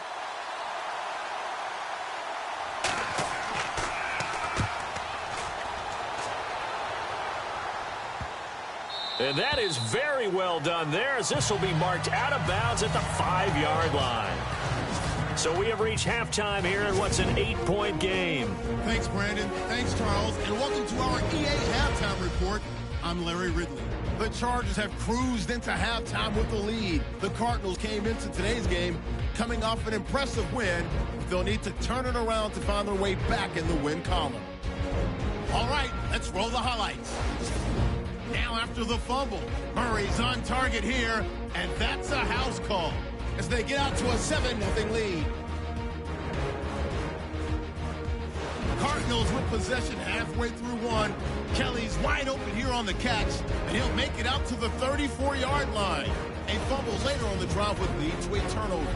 And that is very well done there, as this will be marked out of bounds at the 5-yard line. So we have reached halftime here in what's an 8-point game. Thanks, Brandon. Thanks, Charles. And welcome to our EA Halftime Report. I'm Larry Ridley. The Chargers have cruised into halftime with the lead. The Cardinals came into today's game coming off an impressive win, but they'll need to turn it around to find their way back in the win column. All right, let's roll the highlights. Now after the fumble, Murray's on target here, and that's a house call as they get out to a 7-0 lead. Cardinals with possession halfway through one. Kelly's wide open here on the catch, and he'll make it out to the 34-yard line. And fumbles later on the drive would lead to a turnover.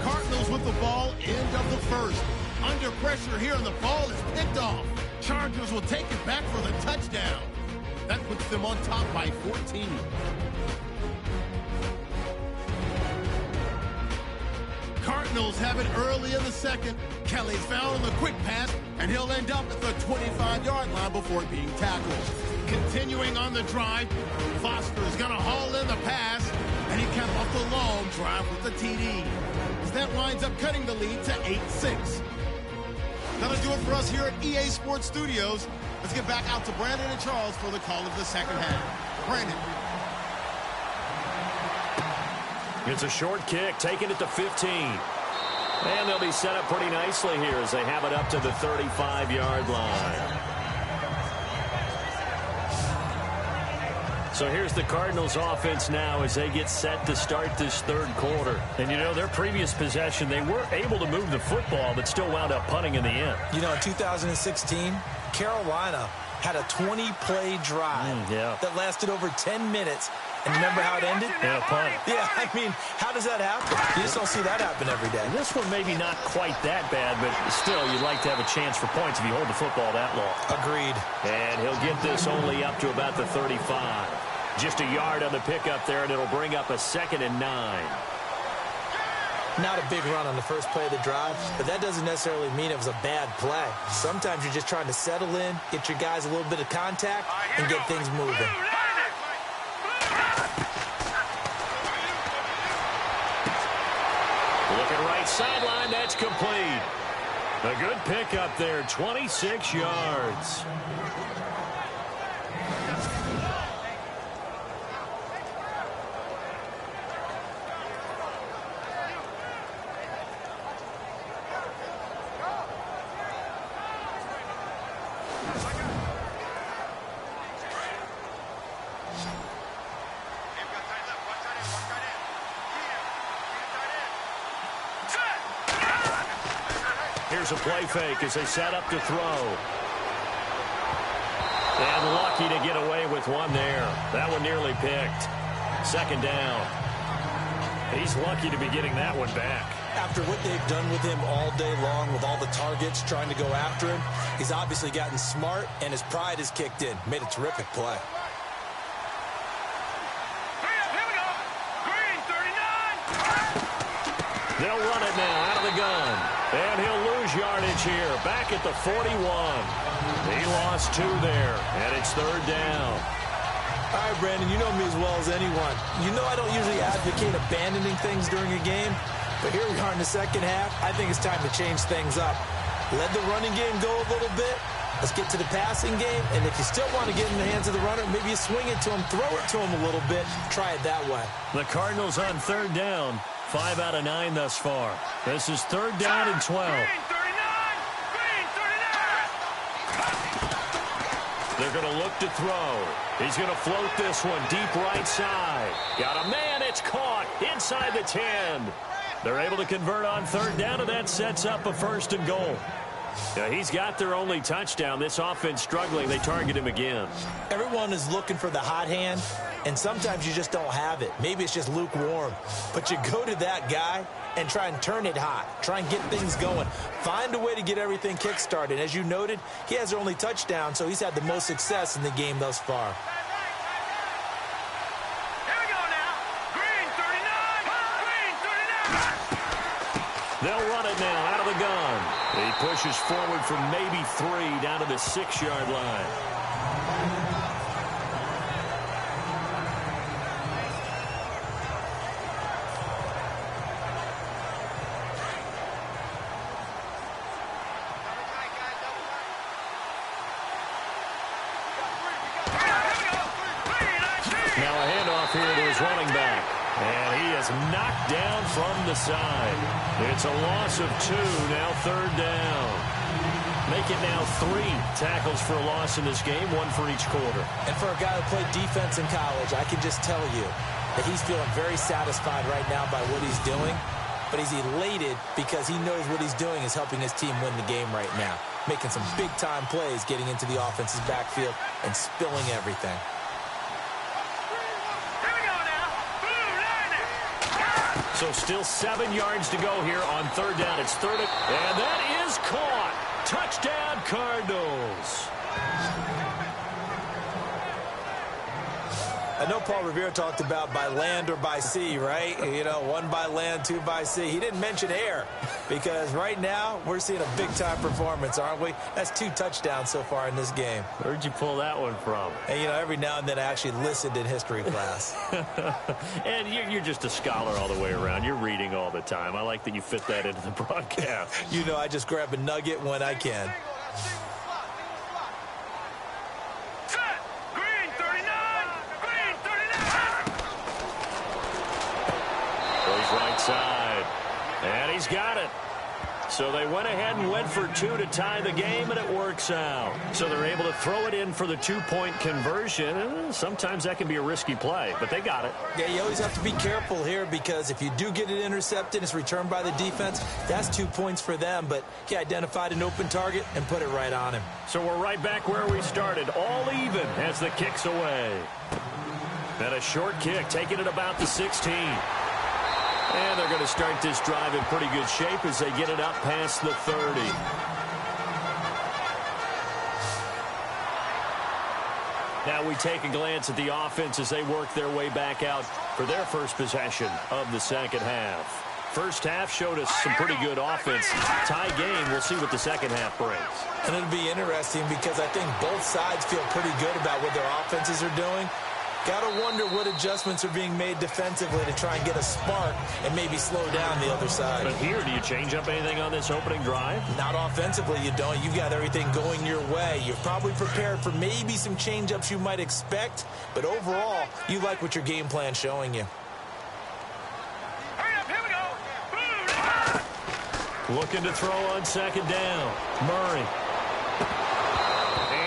Cardinals with the ball, end of the first. Under pressure here, and the ball is picked off. Chargers will take it back for the touchdown. That puts them on top by 14. Cardinals have it early in the second. Kelly found on the quick pass, and he'll end up at the 25-yard line before being tackled. Continuing on the drive, Foster is going to haul in the pass, and he capped off the long drive with the TD. As that winds up cutting the lead to 8-6. That'll do it for us here at EA Sports Studios. Let's get back out to Brandon and Charles for the call of the second half. Brandon. It's a short kick, taking it to 15. And they'll be set up pretty nicely here as they have it up to the 35-yard line. So here's the Cardinals offense now as they get set to start this 3rd quarter. And, you know, their previous possession, they were able to move the football but still wound up punting in the end. You know, in 2016, Carolina had a 20-play drive that lasted over 10 minutes. And remember how it ended? Yeah, a punt. Yeah, I mean, how does that happen? You just don't see that happen every day. And this one maybe not quite that bad, but still, you'd like to have a chance for points if you hold the football that long. Agreed. And he'll get this only up to about the 35. Just a yard on the pickup there, and it'll bring up a 2nd and 9. Not a big run on the first play of the drive, but that doesn't necessarily mean it was a bad play. Sometimes you're just trying to settle in, get your guys a little bit of contact, and get things moving. Looking right sideline, that's complete. A good pickup there, 26 yards. Here's a play fake as they set up to throw. And lucky to get away with one there. That one nearly picked. 2nd down. He's lucky to be getting that one back. After what they've done with him all day long with all the targets trying to go after him, he's obviously gotten smart and his pride has kicked in. Made a terrific play. They'll run it now out of the gun. And he'll lose yardage here. Back at the 41. He lost 2 there. And it's 3rd down. All right, Brandon, you know me as well as anyone. You know I don't usually advocate abandoning things during a game, but here we are in the second half. I think it's time to change things up. Let the running game go a little bit. Let's get to the passing game, and if you still want to get in the hands of the runner, maybe you swing it to him, throw it to him a little bit. Try it that way. The Cardinals on third down. 5 out of 9 thus far. This is third down and 12. They're going to look to throw. He's going to float this one deep right side. Got a man. It's caught inside the 10. They're able to convert on third down, and that sets up a first and goal. Yeah, he's got their only touchdown. This offense struggling. They target him again. Everyone is looking for the hot hand, and sometimes you just don't have it. Maybe it's just lukewarm. But you go to that guy and try and turn it hot. Try and get things going. Find a way to get everything kick-started. As you noted, he has their only touchdown, so he's had the most success in the game thus far. Here we go now. Green 39. They'll run it now out of the gun. He pushes forward for maybe 3 down to the 6-yard line. Now a handoff here to his running back. And he is knocked down from the side. It's a loss of 2, now third down. Make it now 3 tackles for a loss in this game, 1 for each quarter. And for a guy who played defense in college, I can just tell you that he's feeling very satisfied right now by what he's doing. But he's elated because he knows what he's doing is helping his team win the game right now. Making some big-time plays, getting into the offense's backfield and spilling everything. So still 7 yards to go here on third down. It's third, and that is caught. Touchdown, Cardinals. I know Paul Revere talked about by land or by sea, right? You know, 1 by land, 2 by sea. He didn't mention air because right now we're seeing a big-time performance, aren't we? That's 2 touchdowns so far in this game. Where'd you pull that one from? And, you know, every now and then I actually listened in history class. And you're just a scholar all the way around. You're reading all the time. I like that you fit that into the broadcast. You know, I just grab a nugget when I can. Right side. And he's got it. So they went ahead and went for 2 to tie the game, and it works out. So they're able to throw it in for the 2-point conversion. Sometimes that can be a risky play, but they got it. Yeah, you always have to be careful here because if you do get it intercepted, it's returned by the defense. That's 2 points for them, but he identified an open target and put it right on him. So we're right back where we started, all even as the kick's away. And a short kick, taking it about the 16. And they're going to start this drive in pretty good shape as they get it up past the 30. Now we take a glance at the offense as they work their way back out for their first possession of the second half. First half showed us some pretty good offense. Tie game, we'll see what the second half brings. And it'll be interesting because I think both sides feel pretty good about what their offenses are doing. Got to wonder what adjustments are being made defensively to try and get a spark and maybe slow down the other side. But here, do you change up anything on this opening drive? Not offensively, you don't. You've got everything going your way. You're probably prepared for maybe some change-ups you might expect, but overall, you like what your game plan's showing you. Hurry up, here we go. Looking to throw on second down. Murray.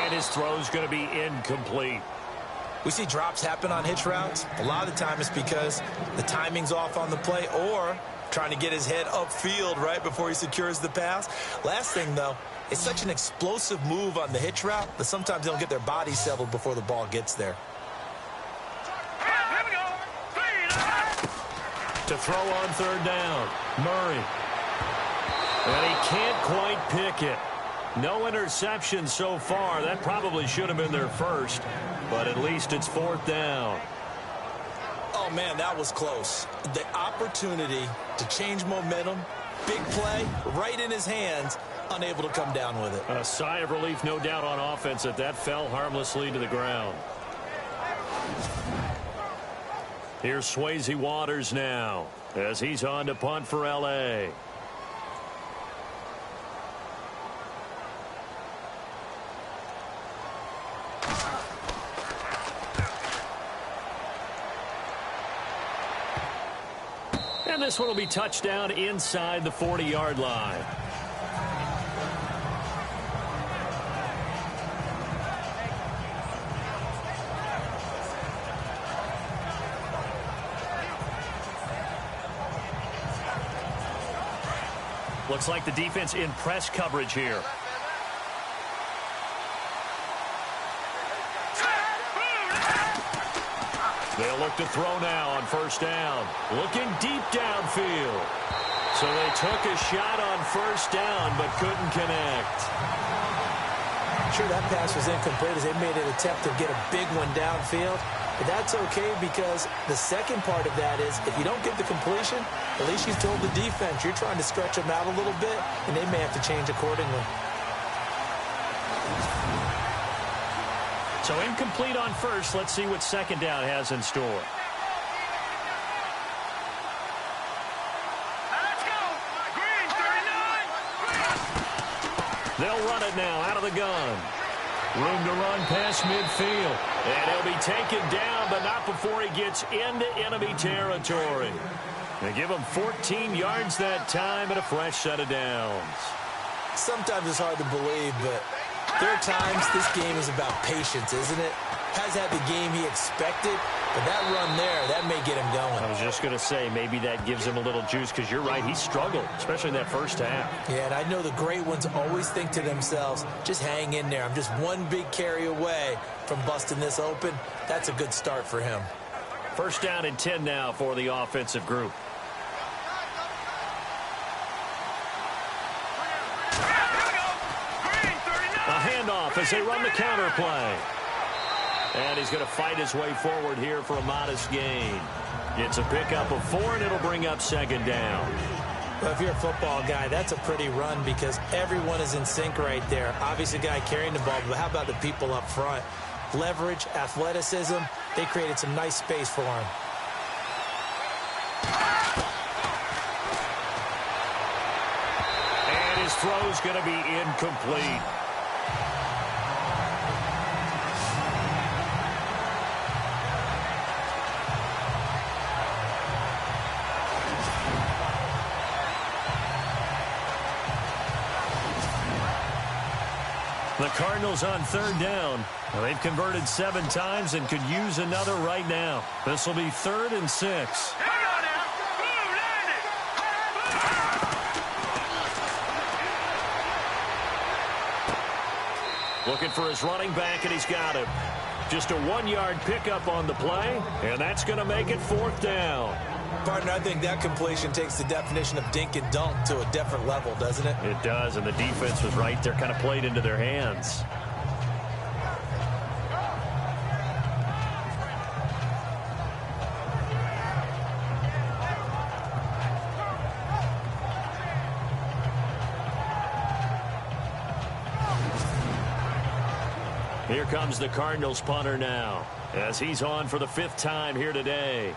And his throw's going to be incomplete. We see drops happen on hitch routes. A lot of the time it's because the timing's off on the play or trying to get his head upfield right before he secures the pass. Last thing, though, it's such an explosive move on the hitch route that sometimes they don't get their body settled before the ball gets there. Here we go. To throw on third down. Murray. And he can't quite pick it. No interception so far. That probably should have been their first, but at least it's fourth down. Oh, man, that was close. The opportunity to change momentum, big play, right in his hands, unable to come down with it. A sigh of relief, no doubt, on offense that fell harmlessly to the ground. Here's Swayze Waters now as he's on to punt for L.A. And this one will be touchdown inside the 40-yard line. Looks like the defense in press coverage here. They'll look to throw now on first down. Looking deep downfield. So they took a shot on first down but couldn't connect. Sure, that pass was incomplete as they made an attempt to get a big one downfield. But that's okay because the second part of that is if you don't get the completion, at least you've told the defense you're trying to stretch them out a little bit, and they may have to change accordingly. So incomplete on first. Let's see what second down has in store. Let's go. Green, 39. They'll run it now out of the gun. Room to run past midfield. And he'll be taken down, but not before he gets into enemy territory. They give him 14 yards that time and a fresh set of downs. Sometimes it's hard to believe, but there are times this game is about patience, isn't it? Has had the game he expected, but that run there, that may get him going. I was just going to say, maybe that gives him a little juice because you're right, he struggled, especially in that first half. Yeah, and I know the great ones always think to themselves, just hang in there. I'm just one big carry away from busting this open. That's a good start for him. First down and 10 now for the offensive group. A handoff as they run the counter play. And he's going to fight his way forward here for a modest gain. It's a pickup of 4, and it'll bring up second down. Well, if you're a football guy, that's a pretty run because everyone is in sync right there. Obviously, the guy carrying the ball, but how about the people up front? Leverage, athleticism, they created some nice space for him. And his throw's going to be incomplete. The Cardinals on third down. Well, they've converted 7 times and could use another right now. This will be 3rd and 6. Looking for his running back, and he's got him. Just a 1-yard pickup on the play, and that's going to make it 4th down. Partner, I think that completion takes the definition of dink and dunk to a different level, doesn't it? It does, and the defense was right there, kind of played into their hands. Here comes the Cardinals punter now, as he's on for the 5th time here today.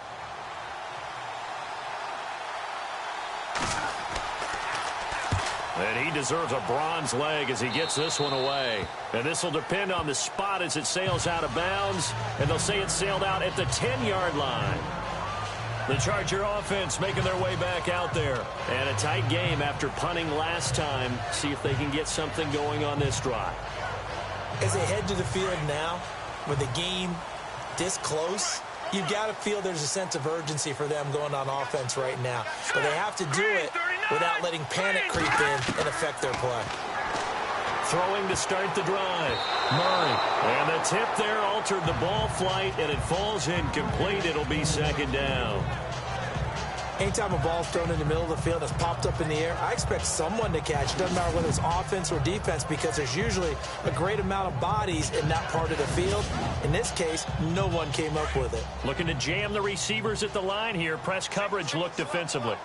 And he deserves a bronze leg as he gets this one away. And this will depend on the spot as it sails out of bounds. And they'll say it sailed out at the 10-yard line. The Charger offense making their way back out there. And a tight game after punting last time. See if they can get something going on this drive. As they head to the field now, with the game this close, you've got to feel there's a sense of urgency for them going on offense right now. But they have to do it without letting panic creep in and affect their play. Throwing to start the drive. Murray. And the tip there altered the ball flight, and it falls incomplete. It'll be 2nd down. Anytime a ball's thrown in the middle of the field that's popped up in the air, I expect someone to catch. It doesn't matter whether it's offense or defense because there's usually a great amount of bodies in that part of the field. In this case, no one came up with it. Looking to jam the receivers at the line here. Press coverage look defensively.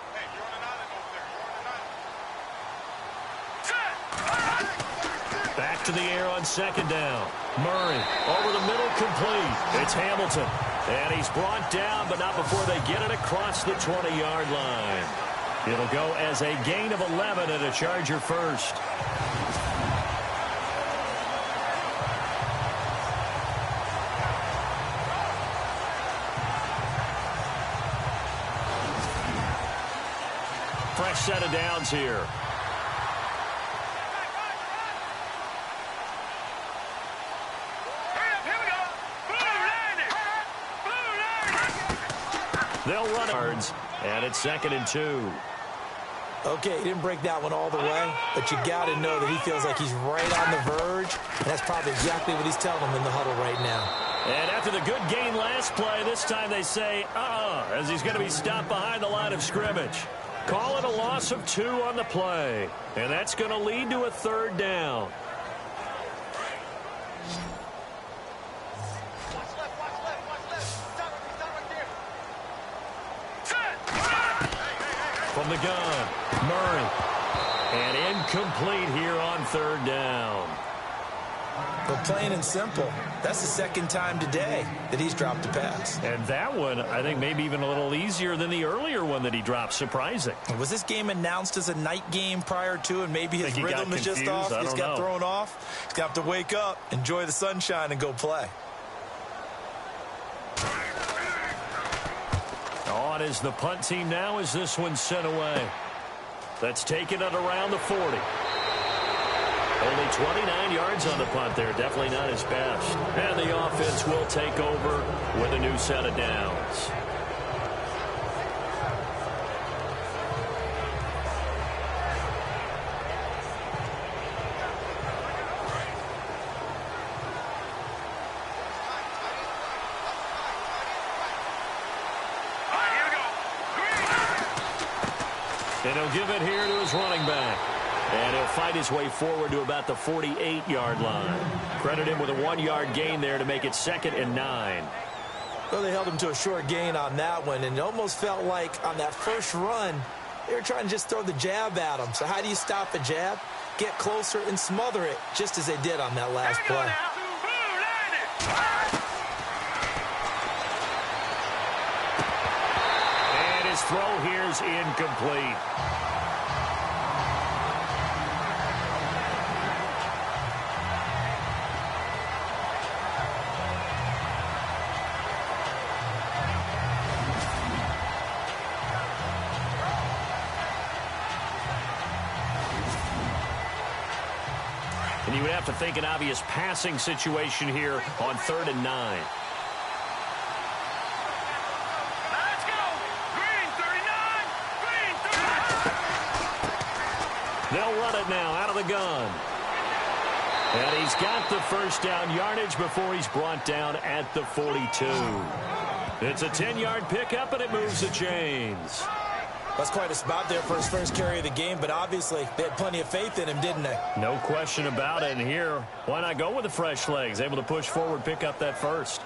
Back to the air on 2nd down. Murray over the middle, complete. It's Hamilton. And he's brought down, but not before they get it across the 20-yard line. It'll go as a gain of 11 and a Charger first. Fresh set of downs here. They'll run yards, and it's 2nd and 2. Okay, he didn't break that one all the way, but you got to know that he feels like he's right on the verge, and that's probably exactly what he's telling them in the huddle right now. And after the good gain last play, this time they say, as he's going to be stopped behind the line of scrimmage. Call it a loss of 2 on the play, and that's going to lead to a 3rd down. From the gun, Murray. And incomplete here on 3rd down. But plain and simple, that's the 2nd time today that he's dropped a pass. And that one, I think, maybe even a little easier than the earlier one that he dropped. Surprising. Was this game announced as a night game prior to, and maybe his rhythm is just off? He's got thrown off. He's got to wake up, enjoy the sunshine, and go play. On is the punt team now as this one's sent away. That's taken it around the 40. Only 29 yards on the punt there. Definitely not his best. And the offense will take over with a new set of downs. And he'll give it here to his running back. And he'll fight his way forward to about the 48-yard line. Credit him with a 1-yard gain there to make it 2nd and 9. Well, they held him to a short gain on that one, and it almost felt like on that first run, they were trying to just throw the jab at him. So how do you stop a jab? Get closer and smother it, just as they did on that last play. And his throw here is incomplete. And you would have to think an obvious passing situation here on 3rd and 9. Let's go! Green 39! Green 39! They'll run it now out of the gun. And he's got the first down yardage before he's brought down at the 42. It's a 10-yard pickup, and it moves the chains. That's quite a spot there for his first carry of the game, but obviously they had plenty of faith in him, didn't they? No question about it. And here, why not go with the fresh legs? Able to push forward, pick up that first.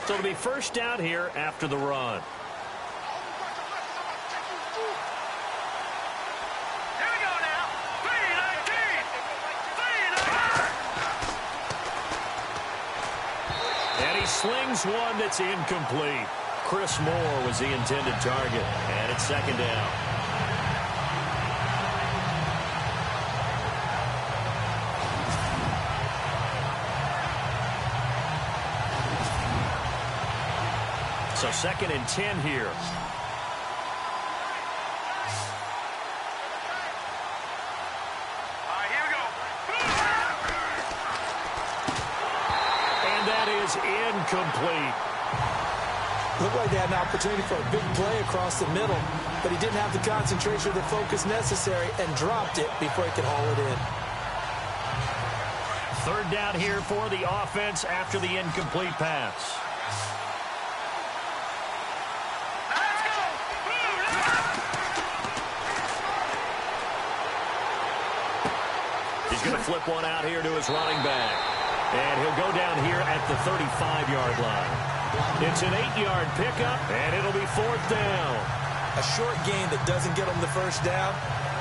So it'll be first down here after the run. Slings one that's incomplete. Chris Moore was the intended target, and it's 2nd down. So 2nd and 10 here. Incomplete. Looked like they had an opportunity for a big play across the middle, but he didn't have the concentration or the focus necessary and dropped it before he could haul it in. 3rd down here for the offense after the incomplete pass. Let's go! He's going to flip one out here to his running back. And he'll go down here at the 35-yard line. It's an 8-yard pickup, and it'll be 4th down. A short gain that doesn't get them the first down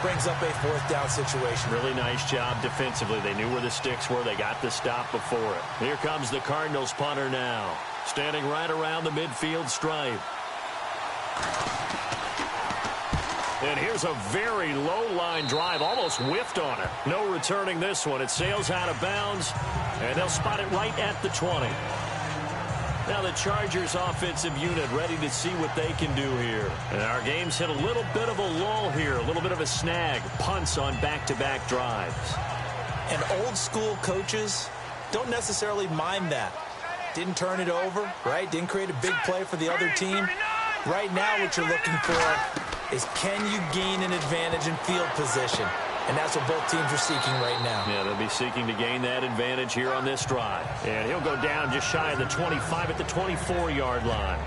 brings up a 4th down situation. Really nice job defensively. They knew where the sticks were. They got the stop before it. Here comes the Cardinals punter now, standing right around the midfield stripe. And here's a very low-line drive, almost whiffed on it. No returning this one. It sails out of bounds, and they'll spot it right at the 20. Now the Chargers offensive unit ready to see what they can do here. And our game's hit a little bit of a lull here, a little bit of a snag. Punts on back-to-back drives. And old-school coaches don't necessarily mind that. Didn't turn it over, right? Didn't create a big play for the other team. Right now what you're looking for is, can you gain an advantage in field position? And that's what both teams are seeking right now. Yeah, they'll be seeking to gain that advantage here on this drive. And he'll go down just shy of the 25 at the 24-yard line.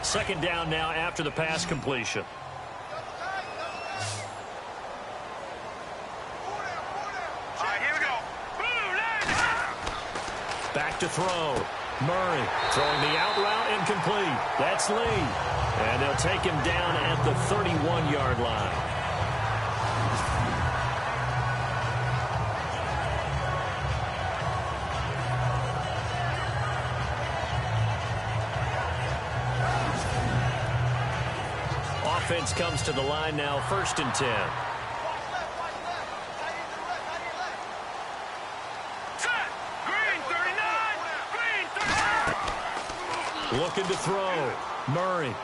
Second down now after the pass completion. All right, here we go. Back to throw. Murray throwing the out route incomplete. That's Lee. And they'll take him down at the 31-yard line. Offense comes to the line now, 1st and 10. Looking to throw. Murray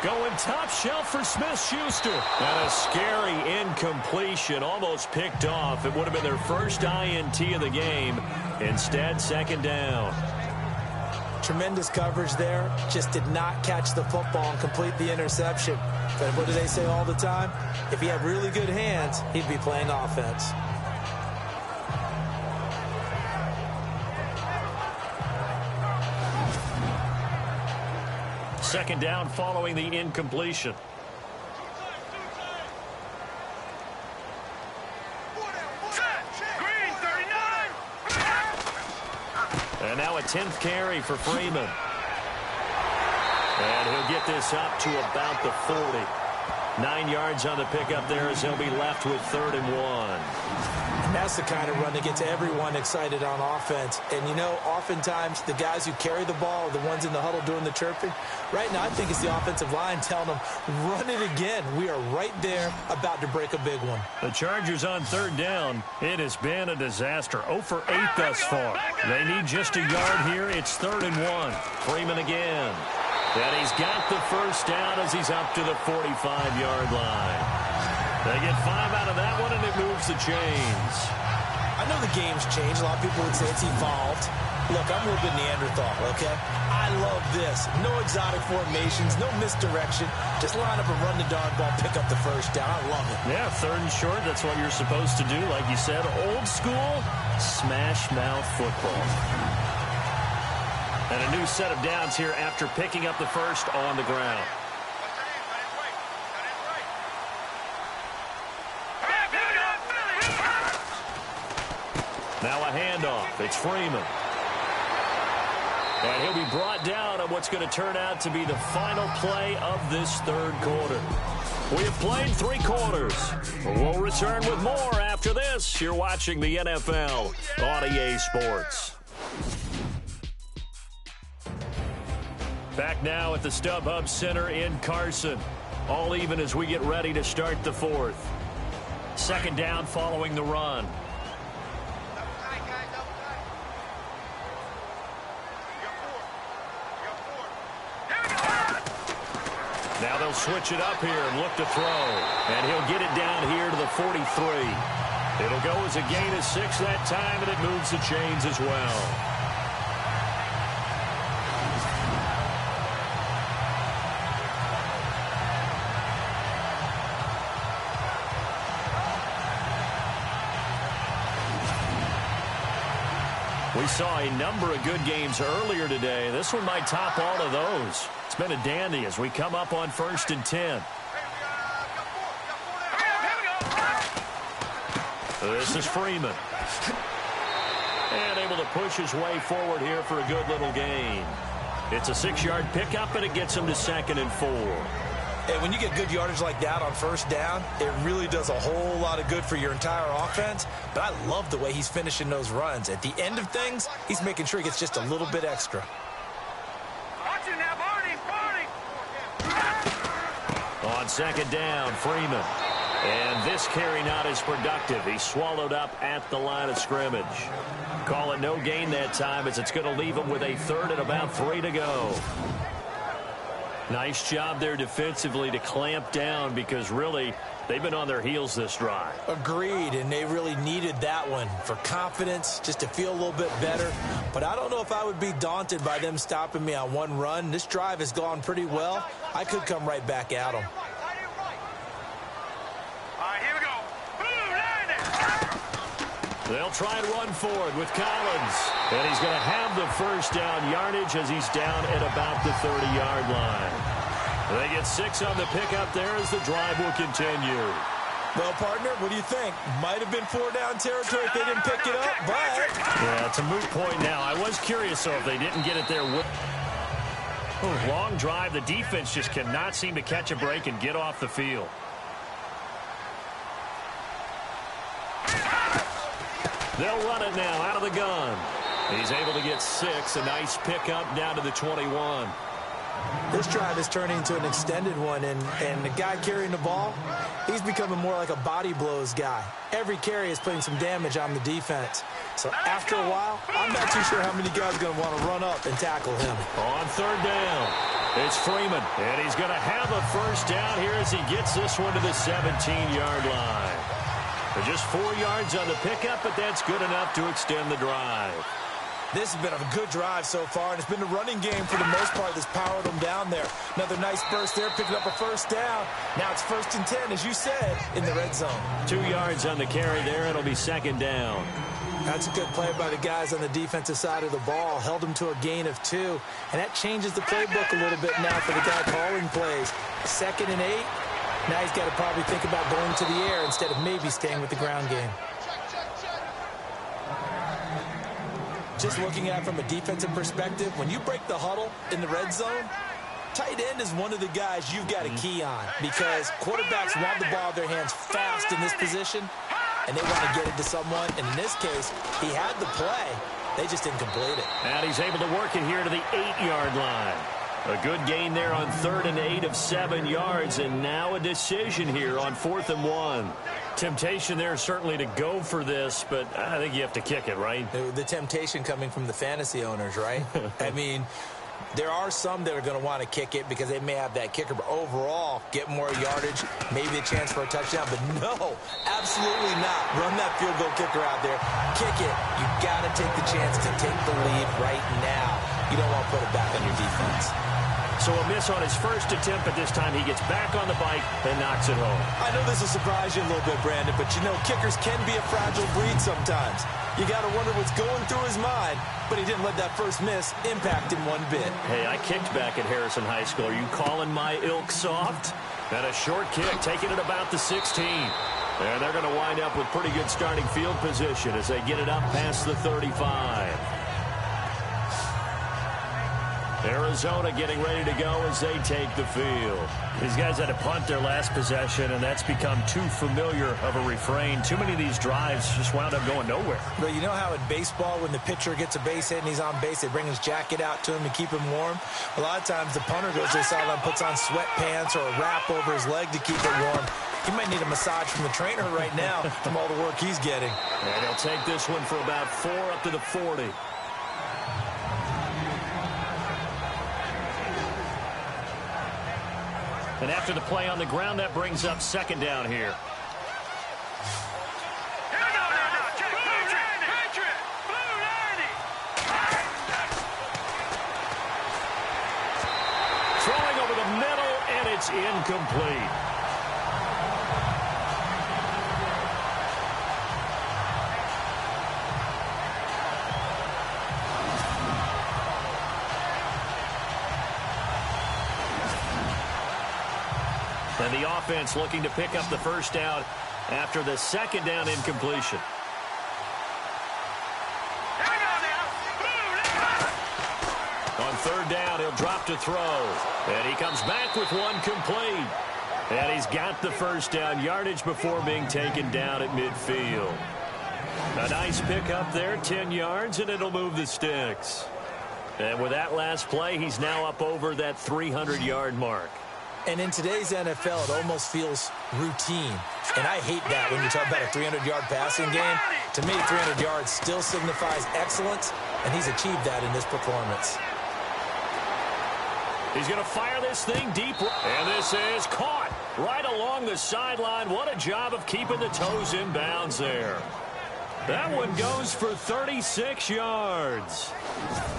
going top shelf for Smith-Schuster. And a scary incompletion, almost picked off. It would have been their first INT of the game. Instead, 2nd down. Tremendous coverage there. Just did not catch the football and complete the interception. But what do they say all the time? If he had really good hands, he'd be playing offense. Second down following the incompletion. And now a 10th carry for Freeman. And he'll get this up to about the 40. 9 yards on the pickup there as he'll be left with 3rd and 1. And that's the kind of run that gets everyone excited on offense. And, you know, oftentimes the guys who carry the ball are the ones in the huddle doing the chirping. Right now, I think it's the offensive line telling them, run it again. We are right there about to break a big one. The Chargers on 3rd down. It has been a disaster. 0 for 8 thus far. They need just a yard here. It's 3rd and 1. Freeman again. And he's got the first down as he's up to the 45-yard line. They get 5 out of that one, and it moves the chains. I know the game's changed. A lot of people would say it's evolved. Look, I'm a little bit Neanderthal, okay? I love this. No exotic formations, no misdirection. Just line up and run the darn ball, pick up the first down. I love it. Yeah, 3rd and short, that's what you're supposed to do. Like you said, old school, smash mouth football. And a new set of downs here after picking up the first on the ground. Now a handoff. It's Freeman. And he'll be brought down on what's going to turn out to be the final play of this 3rd quarter. We have played 3 quarters. We'll return with more after this. You're watching the NFL on EA Sports. Back now at the StubHub Center in Carson. All even as we get ready to start the 4th. 2nd down following the run. Now they'll switch it up here and look to throw. And he'll get it down here to the 43. It'll go as a gain of 6 that time, and it moves the chains as well. We saw a number of good games earlier today. This one might top all of those. It's been a dandy as we come up on 1st and 10. This is Freeman. And able to push his way forward here for a good little gain. It's a 6-yard pickup, and it gets him to 2nd and 4. And when you get good yardage like that on 1st down, it really does a whole lot of good for your entire offense. But I love the way he's finishing those runs. At the end of things, he's making sure he gets just a little bit extra. Watch it now, Barney. On 2nd down, Freeman. And this carry not as productive. He swallowed up at the line of scrimmage. Call it no gain that time as it's going to leave him with a 3rd and about 3 to go. Nice job there defensively to clamp down because really they've been on their heels this drive. Agreed, and they really needed that one for confidence, just to feel a little bit better. But I don't know if I would be daunted by them stopping me on one run. This drive has gone pretty well. I could come right back at them. They'll try and run forward with Collins. And he's going to have the 1st down yardage as he's down at about the 30-yard line. They get 6 on the pickup there as the drive will continue. Well, partner, what do you think? Might have been 4-down territory if they didn't pick it up, but... Yeah, it's a moot point now. I was curious, though, if they didn't get it there. Long drive. The defense just cannot seem to catch a break and get off the field. They'll run it now out of the gun. He's able to get 6. A nice pickup down to the 21. This drive is turning into an extended one, and the guy carrying the ball, he's becoming more like a body blows guy. Every carry is putting some damage on the defense. So after a while, I'm not too sure how many guys are going to want to run up and tackle him. On 3rd down, it's Freeman, and he's going to have a 1st down here as he gets this one to the 17-yard line. Just 4 yards on the pickup, but that's good enough to extend the drive. This has been a good drive so far, and it's been the running game for the most part that's powered them down there. Another nice burst there, picking up a 1st down. Now it's 1st and 10, as you said, in the red zone. 2 yards on the carry there. It'll be 2nd down. That's a good play by the guys on the defensive side of the ball. Held them to a gain of 2, and that changes the playbook a little bit now for the guy calling plays. 2nd and 8. Now he's got to probably think about going to the air instead of maybe staying with the ground game. Just looking at it from a defensive perspective, when you break the huddle in the red zone, tight end is one of the guys you've got to key on because quarterbacks want the ball in their hands fast in this position, and they want to get it to someone. And in this case, he had the play. They just didn't complete it. And he's able to work it here to the 8-yard line. A good gain there on 3rd and 8 of 7 yards, and now a decision here on 4th and 1. Temptation there certainly to go for this, but I think you have to kick it, right? The temptation coming from the fantasy owners, right? I mean, there are some that are going to want to kick it because they may have that kicker, but overall, get more yardage, maybe a chance for a touchdown. But no, absolutely not. Run that field goal kicker out there. Kick it. You got to take the chance to take the lead right now. You don't want to put it back on your defense. So a miss on his 1st attempt, but this time he gets back on the bike and knocks it home. I know this will surprise you a little bit, Brandon, but you know kickers can be a fragile breed sometimes. You got to wonder what's going through his mind, but he didn't let that first miss impact him one bit. Hey, I kicked back at Harrison High School. Are you calling my ilk soft? And a short kick, taking it about the 16. And they're going to wind up with pretty good starting field position as they get it up past the 35. Arizona getting ready to go as they take the field. These guys had to punt their last possession, and that's become too familiar of a refrain. Too many of these drives just wound up going nowhere. But you know how in baseball, when the pitcher gets a base hit and he's on base, they bring his jacket out to him to keep him warm? A lot of times the punter goes to the sideline, puts on sweatpants or a wrap over his leg to keep it warm. He might need a massage from the trainer right now from all the work he's getting. And he'll take this one for about 4 up to the 40. And after the play on the ground, that brings up 2nd down here. Throwing over the middle, and it's incomplete. And the offense looking to pick up the first down after the second down incompletion. On third down, he'll drop to throw. And he comes back with one complete. And he's got the first down yardage before being taken down at midfield. A nice pickup there, 10 yards, and it'll move the sticks. And with that last play, he's now up over that 300-yard mark. And in today's NFL, it almost feels routine. And I hate that when you talk about a 300-yard passing game. To me, 300 yards still signifies excellence, and he's achieved that in this performance. He's going to fire this thing deep. And this is caught right along the sideline. What a job of keeping the toes in bounds there. That one goes for 36 yards.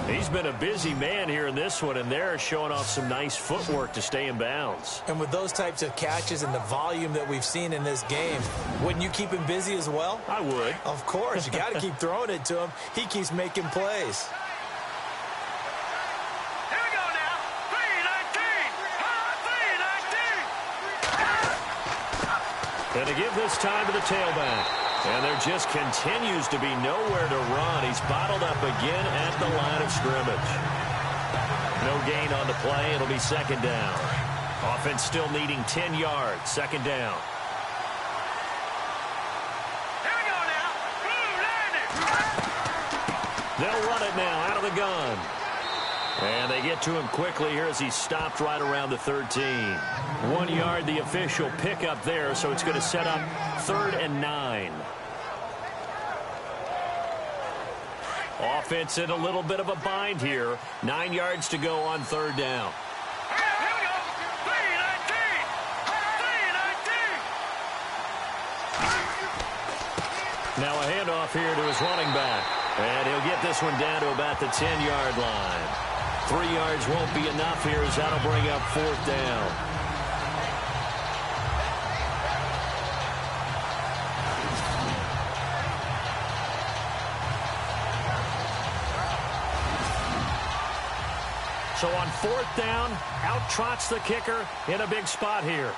He's been a busy man here in this one, and they're showing off some nice footwork to stay in bounds. And with those types of catches and the volume that we've seen in this game, wouldn't you keep him busy as well? I would. Of course. You got to keep throwing it to him. He keeps making plays. Here we go now. 3-19. 3-19. And to give this time to the tailback. And there just continues to be nowhere to run. He's bottled up again at the line of scrimmage. No gain on the play. It'll be second down. Offense still needing 10 yards. Second down. Here we go now. They'll run it now out of the gun. And they get to him quickly here as he stopped right around the 13. 1 yard, the official pickup there, so it's going to set up 3rd and 9. Offense in a little bit of a bind here. 9 yards to go on 3rd down. Here we go. 3-19. 3-19. Now a handoff here to his running back. And he'll get this one down to about the 10-yard line. 3 yards won't be enough here as that'll bring up 4th down. So on 4th down, out trots the kicker in a big spot here.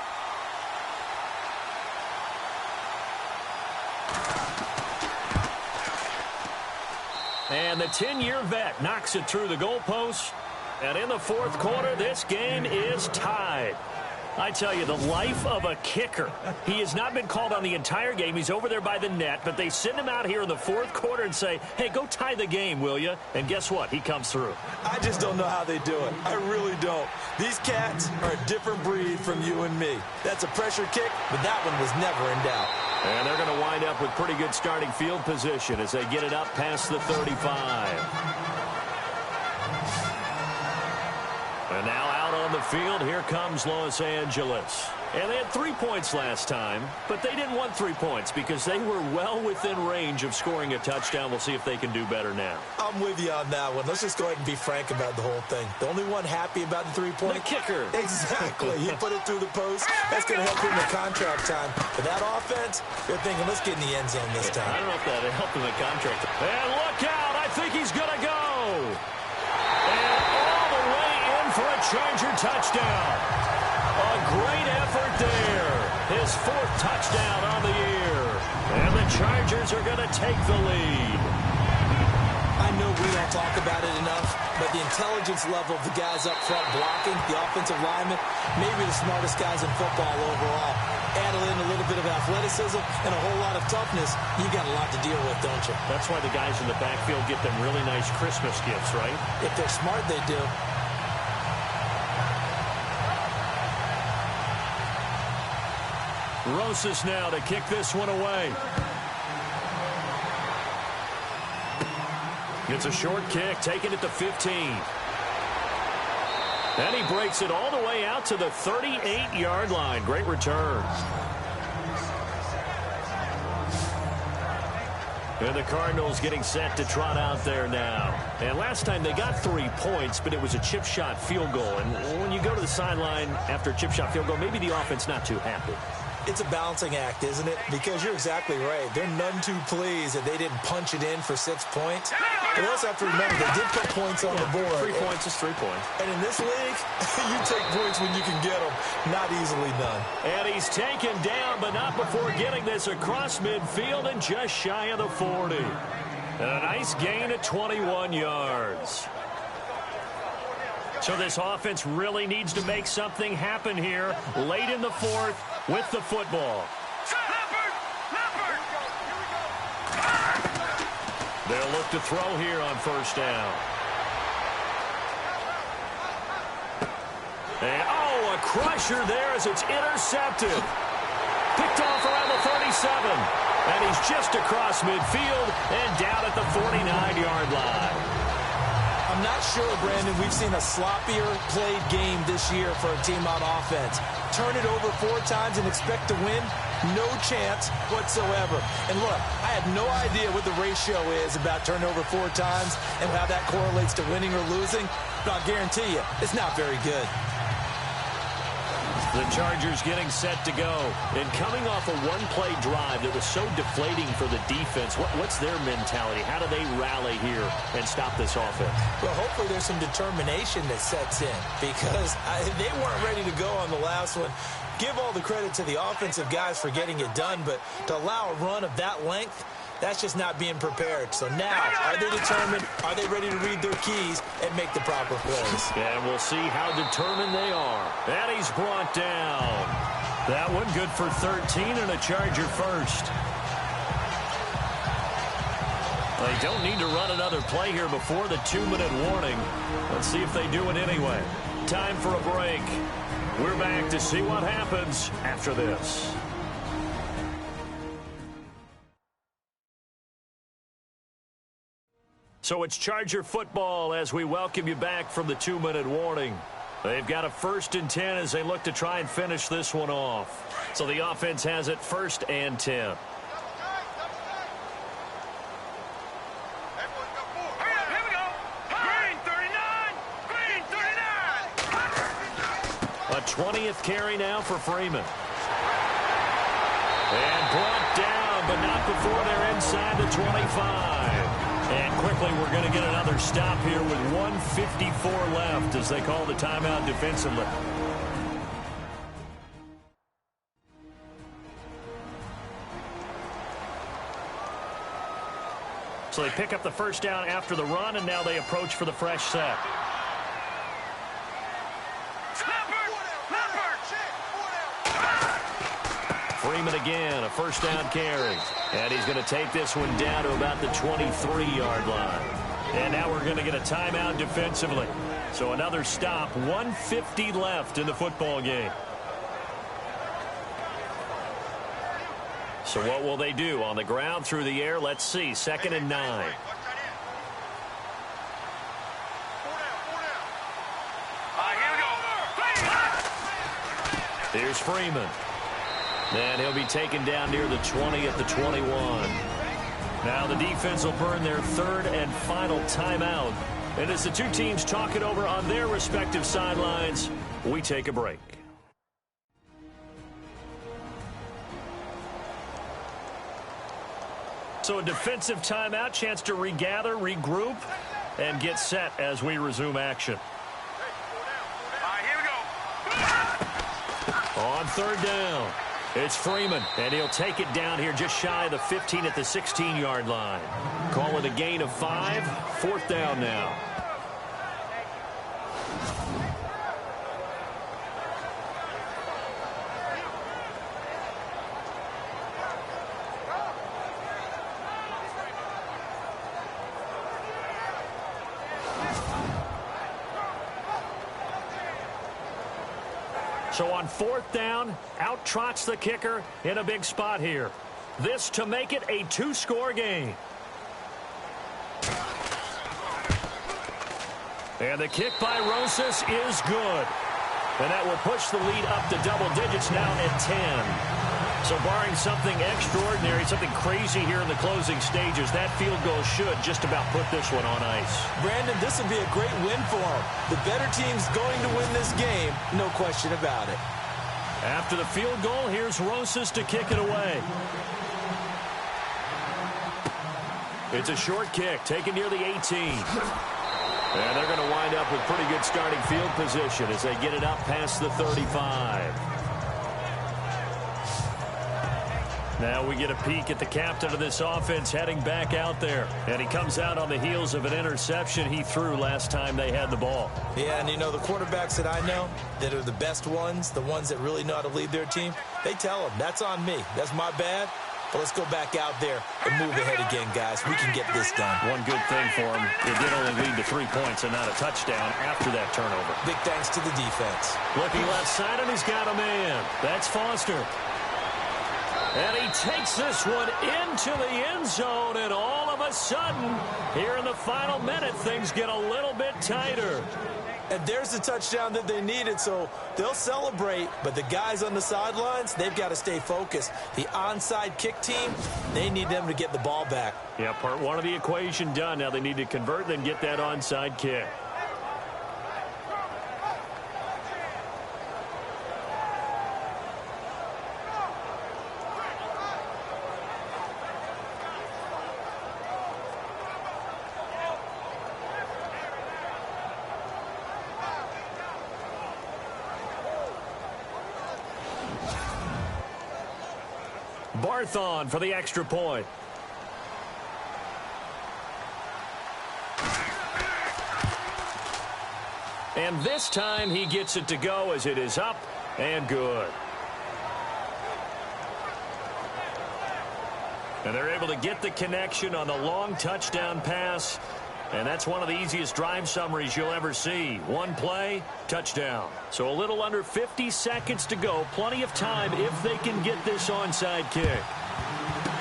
And the 10-year vet knocks it through the goalpost. And in the 4th quarter, this game is tied. I tell you, the life of a kicker. He has not been called on the entire game. He's over there by the net, but they send him out here in the 4th quarter and say, hey, go tie the game, will you? And guess what? He comes through. I just don't know how they do it. I really don't. These cats are a different breed from you and me. That's a pressure kick, but that one was never in doubt. And they're going to wind up with pretty good starting field position as they get it up past the 35. And now out on the field, here comes Los Angeles. And they had 3 points last time, but they didn't want 3 points because they were well within range of scoring a touchdown. We'll see if they can do better now. I'm with you on that one. Let's just go ahead and be frank about the whole thing. The only one happy about the 3-point? The kicker. Exactly. He put it through the post. That's going to help him in contract time. But that offense, they're thinking, let's get in the end zone this time. I don't know if that helped him in contract. And look out. I think he's going to go. And all the way in for a Charger touchdown. A great effort there. His 4th touchdown on the year. And the Chargers are going to take the lead. I know we don't talk about it enough, but the intelligence level of the guys up front blocking, the offensive linemen, maybe the smartest guys in football overall. Add in a little bit of athleticism and a whole lot of toughness, you got a lot to deal with, don't you? That's why the guys in the backfield get them really nice Christmas gifts, right? If they're smart, they do. Rosas now to kick this one away. It's a short kick, taking it to 15. And he breaks it all the way out to the 38-yard line. Great return. And the Cardinals getting set to trot out there now. And last time they got 3 points, but it was a chip shot field goal. And when you go to the sideline after a chip shot field goal, maybe the offense not too happy. It's a balancing act, isn't it? Because you're exactly right. They're none too pleased that they didn't punch it in for 6 points. But they also have to remember they did put points on the board. 3 points is 3 points. And in this league, you take points when you can get them. Not easily done. And he's taken down, but not before getting this across midfield and just shy of the 40. And a nice gain of 21 yards. So this offense really needs to make something happen here late in the fourth with the football. They'll look to throw here on first down. And, a crusher there as it's intercepted. Picked off around the 37. And he's just across midfield and down at the 49-yard line. I'm not sure, Brandon, we've seen a sloppier played game this year for a team on offense. Turn it over 4 times and expect to win? No chance whatsoever. And look, I have no idea what the ratio is about turnover 4 times and how that correlates to winning or losing, but I'll guarantee you, it's not very good. The Chargers getting set to go. And coming off a one-play drive that was so deflating for the defense, what's their mentality? How do they rally here and stop this offense? Well, hopefully there's some determination that sets in because they weren't ready to go on the last one. Give all the credit to the offensive guys for getting it done, but to allow a run of that length, that's just not being prepared. So now, are they determined? Are they ready to read their keys and make the proper plays? And we'll see how determined they are. And he's brought down. That one good for 13 and a Charger first. They don't need to run another play here before the 2-minute warning. Let's see if they do it anyway. Time for a break. We're back to see what happens after this. So it's Charger football as we welcome you back from the 2-minute warning. They've got a 1st and 10 as they look to try and finish this one off. So the offense has it 1st and 10. Here we go. Green 39. Green 39. A 20th carry now for Freeman. And brought down, but not before they're inside the 25. And quickly, we're going to get another stop here with 1:54 left as they call the timeout defensively. So they pick up the first down after the run, and now they approach for the fresh set. Freeman again, a first down carry. And he's going to take this one down to about the 23-yard line. And now we're going to get a timeout defensively. So another stop, 1:50 left in the football game. So what will they do? On the ground, through the air, let's see. 2nd and 9. Here's Freeman. And he'll be taken down near the 20 at the 21. Now the defense will burn their 3rd and final timeout. And as the two teams talk it over on their respective sidelines, we take a break. So a defensive timeout, chance to regather, regroup, and get set as we resume action. Here we go. On 3rd down. It's Freeman, and he'll take it down here just shy of the 15 at the 16-yard line. Call it a gain of 5. 4th down now. So on 4th down, out trots the kicker in a big spot here. This to make it a 2-score game. And the kick by Rosas is good. And that will push the lead up to double digits now at 10. So barring something extraordinary, something crazy here in the closing stages, that field goal should just about put this one on ice. Brandon, this would be a great win for them. The better team's going to win this game, no question about it. After the field goal, here's Rosas to kick it away. It's a short kick, taken near the 18. And they're going to wind up with pretty good starting field position as they get it up past the 35. Now we get a peek at the captain of this offense heading back out there. And he comes out on the heels of an interception he threw last time they had the ball. Yeah, and you know, the quarterbacks that I know that are the best ones, the ones that really know how to lead their team, they tell them, that's on me. That's my bad. But let's go back out there and move ahead again, guys. We can get this done. One good thing for him, it did only lead to 3 points and not a touchdown after that turnover. Big thanks to the defense. Looking left side, and he's got a man. That's Foster. And he takes this one into the end zone, and all of a sudden, here in the final minute, things get a little bit tighter. And there's the touchdown that they needed, so they'll celebrate. But the guys on the sidelines, they've got to stay focused. The onside kick team, they need them to get the ball back. Yeah, part one of the equation done. Now they need to convert and get that onside kick. Barthon for the extra point. And this time he gets it to go as it is up and good. And they're able to get the connection on the long touchdown pass. And that's one of the easiest drive summaries you'll ever see. One play, touchdown. So a little under 50 seconds to go. Plenty of time if they can get this onside kick.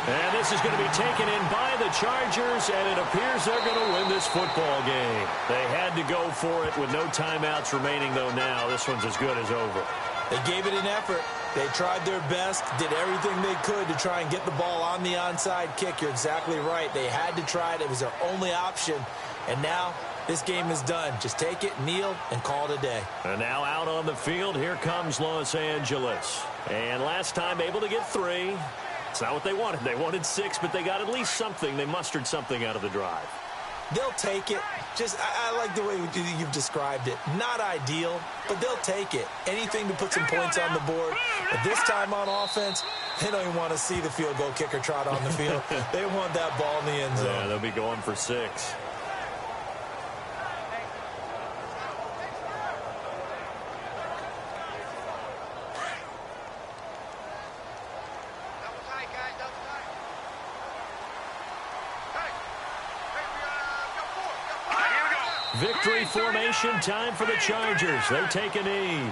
And this is going to be taken in by the Chargers, and it appears they're going to win this football game. They had to go for it with no timeouts remaining, though now this one's as good as over. They gave it an effort. They tried their best, did everything they could to try and get the ball on the onside kick. You're exactly right. They had to try it. It was their only option. And now this game is done. Just take it, kneel, and call it a day. And now out on the field, here comes Los Angeles. And last time able to get 3. It's not what they wanted. They wanted 6, but they got at least something. They mustered something out of the drive. They'll take it. I like the way you've described it. Not ideal, but they'll take it. Anything to put some points on the board. But this time on offense, they don't even want to see the field goal kicker trot on the field. They want that ball in the end zone. Yeah, they'll be going for 6. Victory formation time for the Chargers. They take a knee.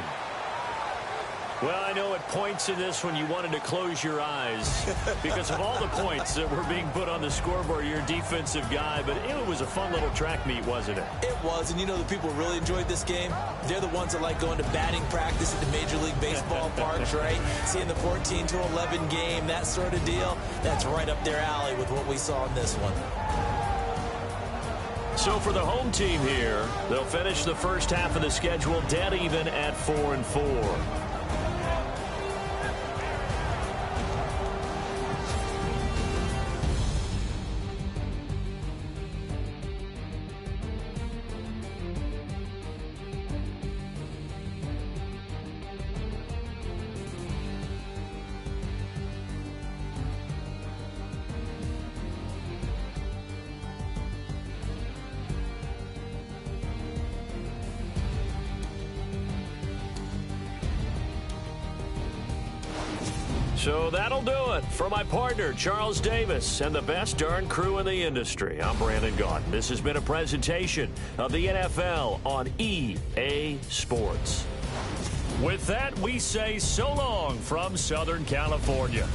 Well, I know at points in this when you wanted to close your eyes because of all the points that were being put on the scoreboard. You're a defensive guy, but it was a fun little track meet, wasn't it? It was, and you know the people who really enjoyed this game? They're the ones that like going to batting practice at the Major League Baseball parks, right? Seeing the 14-11 game, that sort of deal. That's right up their alley with what we saw in this one. So for the home team here, they'll finish the first half of the schedule dead even at 4-4. So that'll do it. For my partner, Charles Davis, and the best darn crew in the industry, I'm Brandon Gaudin. This has been a presentation of the NFL on EA Sports. With that, we say so long from Southern California.